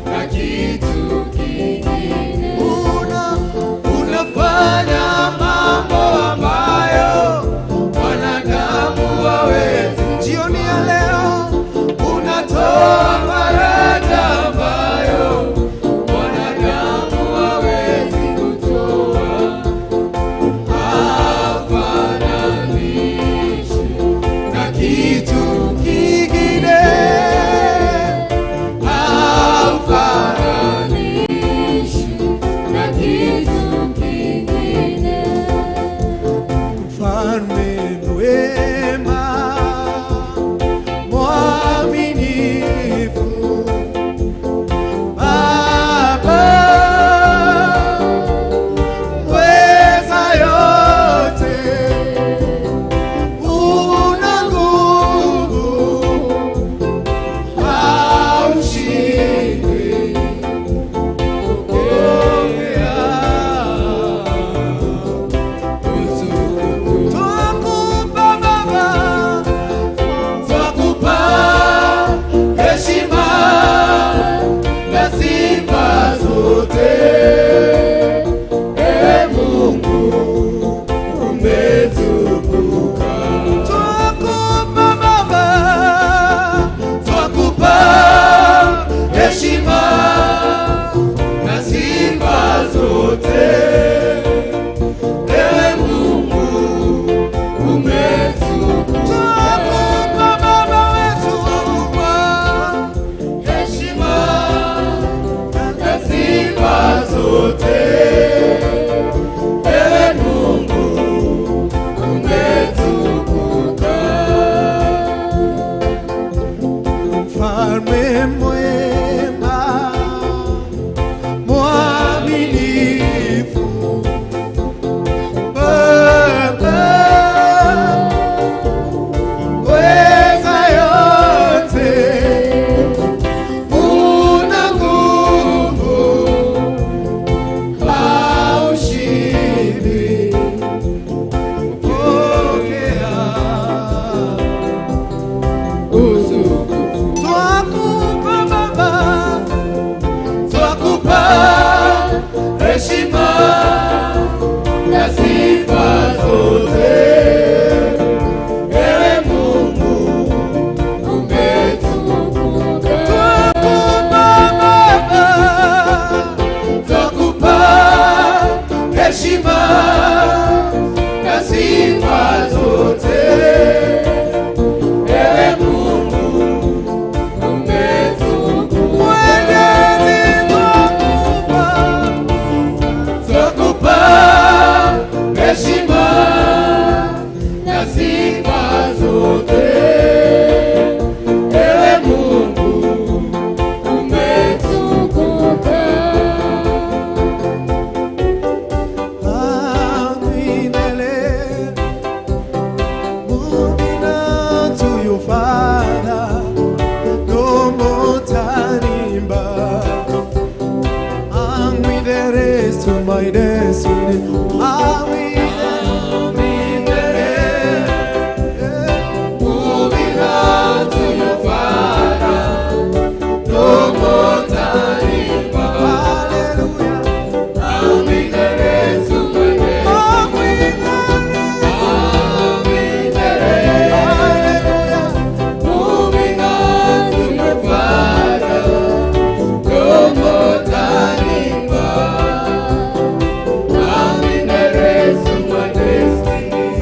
na kitu kingine. Unafanya mambo ambayo wanadamu hawezi. Jioni ya leo unatoa faraja ambayo wanadamu hawezi kutoa. Haufananishi na kitu kingine. Haufananishi na kitu kingine. Mfalme mwema, mwaminifu, Baba weza yote, una nguvu, haushindwi. Twakupa Baba, twakupa heshima na sifa zote. Ewe Mungu umetukuka. Twakupa Baba, twakupa heshima na sifa zote. Ewe Mungu umetukuka. Twakupa Baba wetu heshima na sifa zote. Ewe Mungu umetukuka. Mfalme mwema, mwaminifu, Baba weza yote, una nguvu, haushindwi. Pokea utukufu. Twakupa Baba, Yesu
Moving on to your Father, no more turning back. I'm in the race to my destiny. I'm in the race. Moving on to your Father, no more turning back. I'm in the race to my destiny.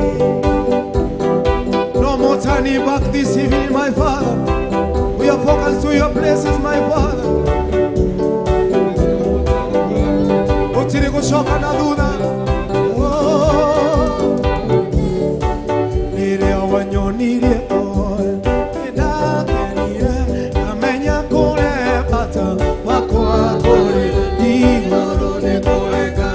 No more turning back this evening, my Father. We are focused to your places, my Father. Utiri kushoka na duna. Nire awanyoni nire oe. Nidake nire. Amenya kule pata. Wako akore. Igoro ne koleka.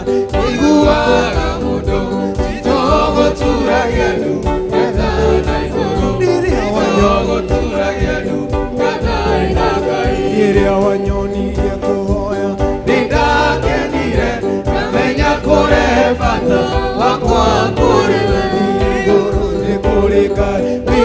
Iguaga mudo, titogo turagenu, kadana igoro.
Nire
Titogo
awanyoni.
turagenu, kadana igai.
Nire awanyoni nire kohoya.
Nidake nire, kamenya kore fata, wakwakore.
Igoro ne koleka.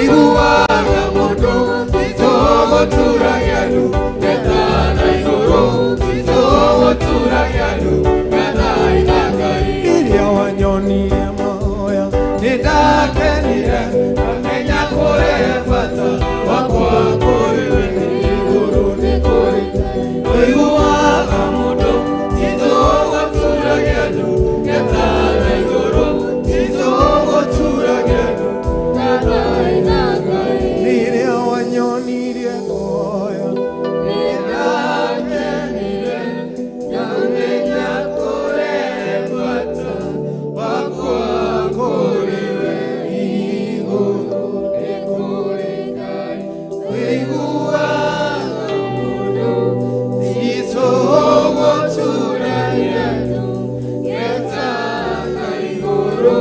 Iguaga mudo, titogo turagenu, kadana igoro. Titogo turagenu, kadana igai.
Nire awanyoni nire mahoya.
Nidake nire, kamenya kore fata, wakwakore. Igoro nikore, oiguaga mudo, titogo turagenu, kadana igoro. Titogo turagenu, kadana igai.
Nire awanyoni nire kohoya.
Nidake nire, kamenya kore fata, wakwakore. Igoro nikore kai, oiguaga mudo, titogo turagenu, kadana igoro.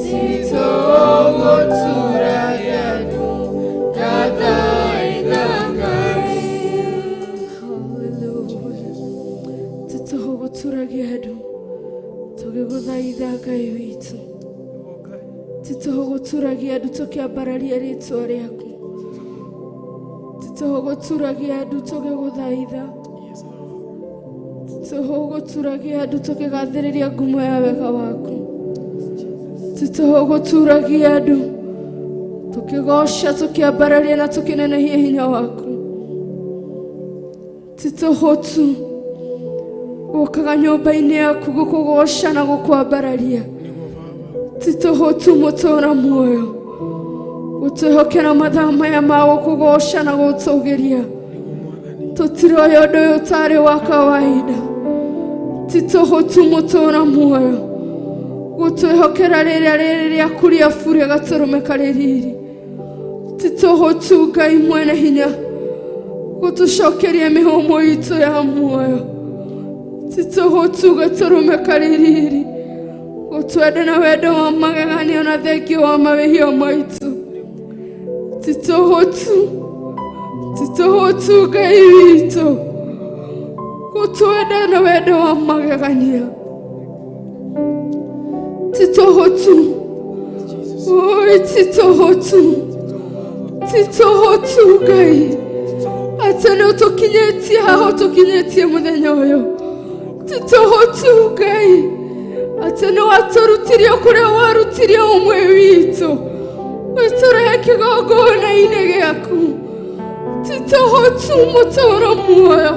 Titogo turagenu, kadana igai.
Titoho turagiadu tugiguthaitha Ngai witũ titoho turagiadu tukiambararia rĩtwa rĩaku titoho turagiadu tugiguthaitha titoho turagiadu tukigathĩrĩria ngumo ya wega waku titoho turagiadu tukigoca tukiambararia na tukinenehia hinya waku titoho gũkaga nyũmba-inĩ yaku gũkũgoca na gũkwambararia titoho mũtũũra muoyo gũtwĩhokera mathaa maya ma gũkũgoca na gũtũũgĩria tũtiroya ũndũ ũyũ ũtarĩ wa kawaida titoho mũtũũra muoyo gũtwĩhokera rĩrĩa rĩrĩ rĩaku rĩabu rĩgatũrũme karĩriri titoho Ngai mwene hinya gũtũcokeria mĩhũmũ itũ ya muoyo titoho gatũrũme karĩriri gũtwenda na wendo wa magegania na thengio wa mawĩhia maitũ titoho Ngai witũ gũtwenda na wendo wa magegania titoho oi titoho Ngai atĩ nĩ ũtũkinyĩtie haha ũtũkinyĩtie mũthenya ũyũ titoho Ngai atĩ nĩ watũrutirie kũrĩa warutirie ũmwe witũ wĩtũrehe kĩgongona-inĩ gĩaku titoho mũtũũra muoyo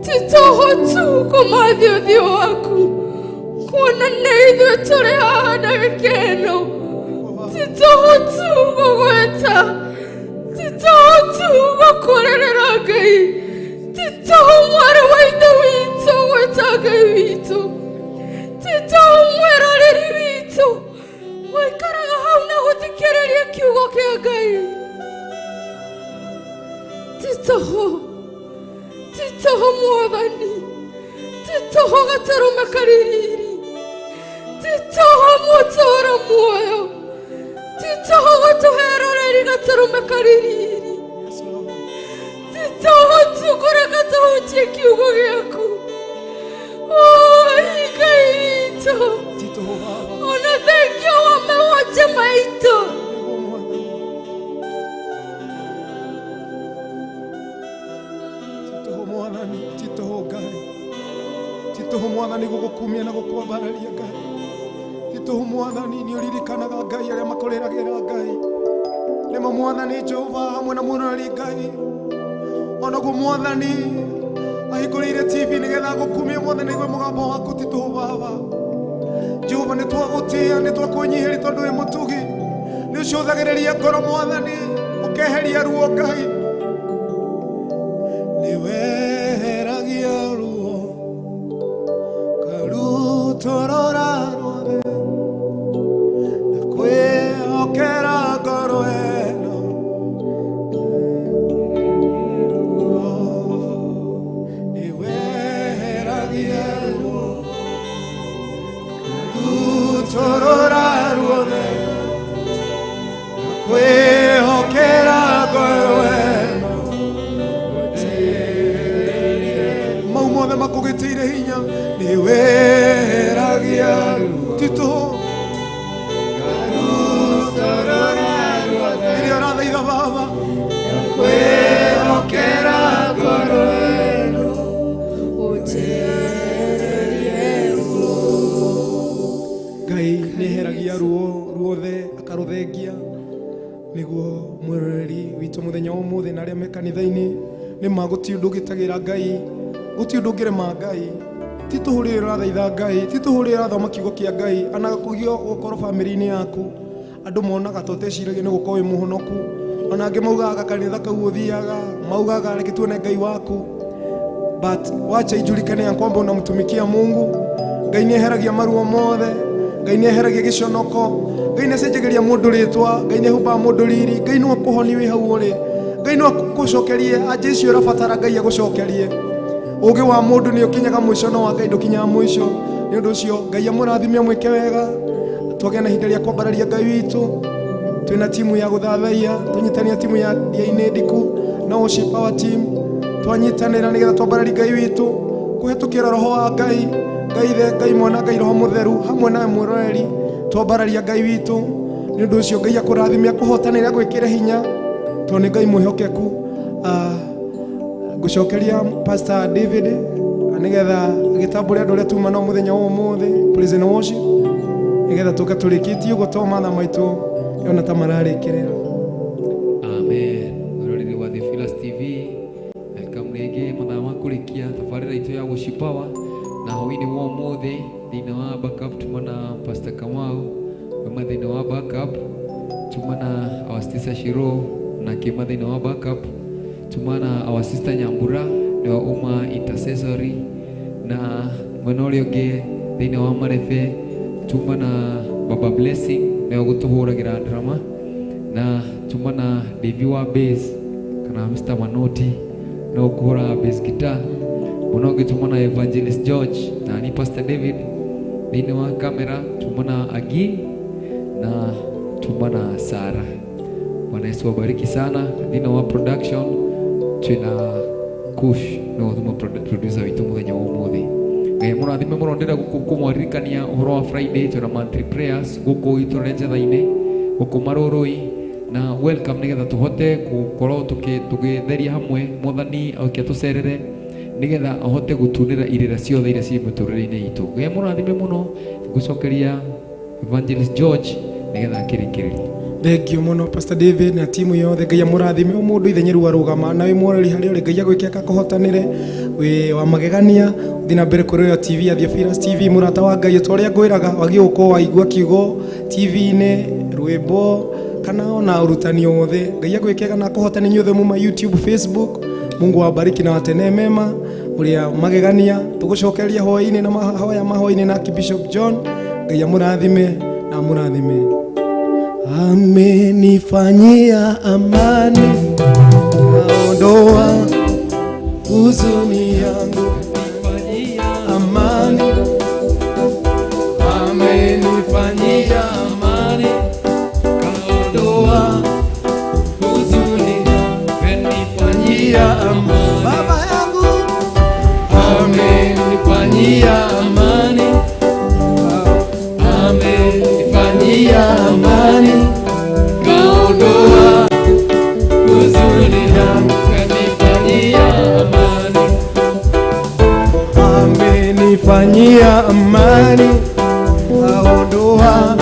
titoho kũmathia ũthiũ waku kuonania ithuĩ tũrĩ haha ndagĩka ĩno titoho gũgwĩta titoho gũkũrĩrĩra Ngai titoho mwarĩ wa ithe witũ gwĩta Ngai witũ titoho mwĩroreri witũ waikaraga hau na gũthikĩrĩria kiugo kĩa Ngai titoho Mwathani titoho gatũrũme karĩriri titoho mũtũũra muoyo titoho gũtũhe roreri gatũrũme karĩriri titoho kũreka tũhutie kiugo gĩaku oi Ngai witũ maitũ.
Tituhu Baba.
Ona thengio wa mawanja maitũ.
Tituhu Mwathani, tituhu Ngai. Tituhu Mwathani gũgũkumia na gũkwambararia Ngai. Tituhu Mwathani nĩ ũririkanaga Ngai arĩa makũrĩragĩra Ngai. Nĩmo Mwathani Jehova hamwe na mũrori Ngai. Onaguo Mwathani ahingũrĩire TV nĩgetha gũkumia Mwathani gwe mũgambo waku tituhu Baba. Jehova nĩ twagũtĩa, nĩ twakwĩnyihĩria tondũ wĩ mũtugi. Nĩ ũcũthagĩrĩria ngoro Mwathani, ũkeheria ruo Ngai. Nĩ weheragia ruo karutorora ruothe na kwĩhokera ngoro ĩno. Nĩ weheragia ruo karutorora ruothe na kwĩhokera ngoro ĩno. Mau mothe makũgĩtĩire hinya nĩ weheragia tituhu rĩrĩa ũrathaitha Baba kwĩhokera ngoro ĩno. Ngai nĩeheragia ruo ruothe akarũthengia nĩguo mwĩroreri witũ mũthenya wa ũmũthĩ na arĩa me kanitha-inĩ nĩ magũtirĩ ũndũ ũgĩtagĩra Ngai, gũtirĩ ũndũ ũngĩrema Ngai. Tituhu rĩrĩa ũrathaitha Ngai, tituhu rĩrĩa ũrathoma kiugo kĩa Ngai, anaga kũgio gũkorwo famĩlĩ-inĩ yaku andũ monaga to teciragia nĩ gũkorwo wĩ mũhonoku. Ona angĩ maugaga kanitha kau ũthiaga maugaga reke tuone Ngai waku, but wacha ijulikane ya kwamba unamtumikia Mungu. Ngai nĩeheragia maruo mothe, Ngai nĩeheragia gĩconoko, Ngai nĩacenjagĩria mũndũ rĩtwa, Ngai nĩehumbaga mũndũ riri, Ngai no akũhonia wĩ hau ũrĩ, Ngai no agũcokerie anja icio ũrabatara Ngai agũcokerie. Ũgĩ wa mũndũ nĩ ũkinyaga mũico no wa Ngai ndũkinyaga mũico. Nĩ ũndũ ũcio Ngai amũrathime amwĩke wega, twagĩa na ihinda rĩa kwambararia Ngai witũ. Twĩna timu ya gũthathaia, tũnyitania timu ya Ndiaine Ndiku na worship our team, twanyitanĩra nĩgetha twambararie Ngai witũ kũhetũkĩra roho wa Ngai, Ngai Ithe, Ngai Mwana, Ngai Roho Mũtheru hamwe na mwĩroreri twambararia Ngai witũ. Nĩ ũndũ ũcio Ngai akũrathime akũhotanĩre agwĩkĩre hinya tondũ nĩ Ngai mwĩhokeku. Ngũcokeria Pastor David nĩgetha gĩtambũre andũ ũrĩa tuma no mũthenya wa ũmũthĩ praise and worship nĩgetha tũka tũrĩkĩtie ũguo to matha maitũ yona ta mararĩkĩrĩra.
Amen. Rũrĩrĩ wa The Philas TV welcome rĩngĩ mathaa ma kũrĩkia tabarĩra itũ ya worship power na hwainĩ wa ũmũthĩ thĩinĩ wa backup tuma na Pastor Kamau, kuma thĩinĩ wa backup tuma na our sister Shiro na kima thĩinĩ wa backup tuma na our sister Nyambura nĩwa uma intercessory na mwena ũrĩa ũngĩ thĩinĩ wa Marebe tuma na Baba Blessing nĩwa gũtũhũragĩra drama na tuma na Devi wa bass kana Mr. Manoti no kuhura bass guitar mwena ũngĩ tuma na Evangelist George na ni Pastor David thĩinĩ wa camera tuma na Agi na tuma na Sara. Bwana Yesu wabariki sana. Thĩinĩ wa production twina Kush no thuma producer witũ mũthenya wa ũmũthĩ. Ngai mũrathime mũno ndĩra kũmwaririkania ũhoro wa Friday twina monthly prayers gũkũ itũra Njetha-inĩ gũkũ Marũrũi na welcome nĩgetha tũhote gũkorwo tũgĩtheria hamwe Mwathani oke tũcerere nĩgetha ahote gũtunĩra irĩra ciothe iria ciĩ mũtũrĩre-inĩ itũ. Ngai mũrathime mũno. Ngũcokeria Evangelist George nĩgetha akĩrĩkĩrĩria.
Thank you muno Pastor David na timu yothe. Ngai amũrathime o mũndũ ithenye rũa rũgama na wĩ mworeri harĩa ũrĩ. Ngai agwĩke akakũhotanĩre wĩ wa magegania ũthiĩ na mbere kũrĩa TV ya The Philas TV. Mũrata wa Ngai ũrĩa ngwĩraga wagĩrĩirwo gũkorwo waigua kiugo TV-inĩ rwĩmbo kana ona ũrutani wothe. Ngai agwĩke na akũhotane inyuothe muma YouTube, Facebook. Mungu awabariki na watendee mema ũrĩa magegania. Tũgũcokeria hwaĩ-inĩ na mahoya mahwaĩ-inĩ na Bishop John. Ngai amũrathime na amũrathime. Amenifanyia amani, kaondoa huzuni yangu. Amani, amenifanyia amani, kaondoa huzuni yangu. Amenifanyia amani, Baba yangu amenifanyia amani, atanifanyia amani, aondoa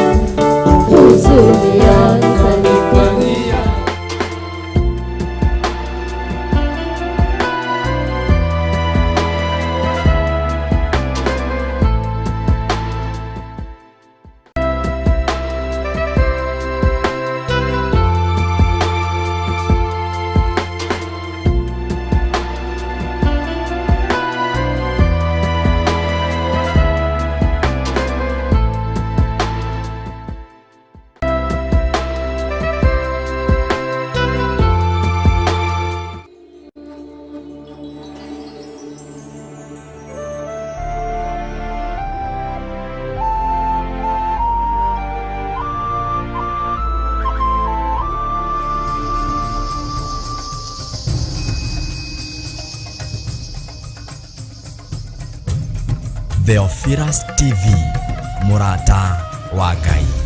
huzuni atanifanyia.
Theophilus TV, Murata wa Ngai.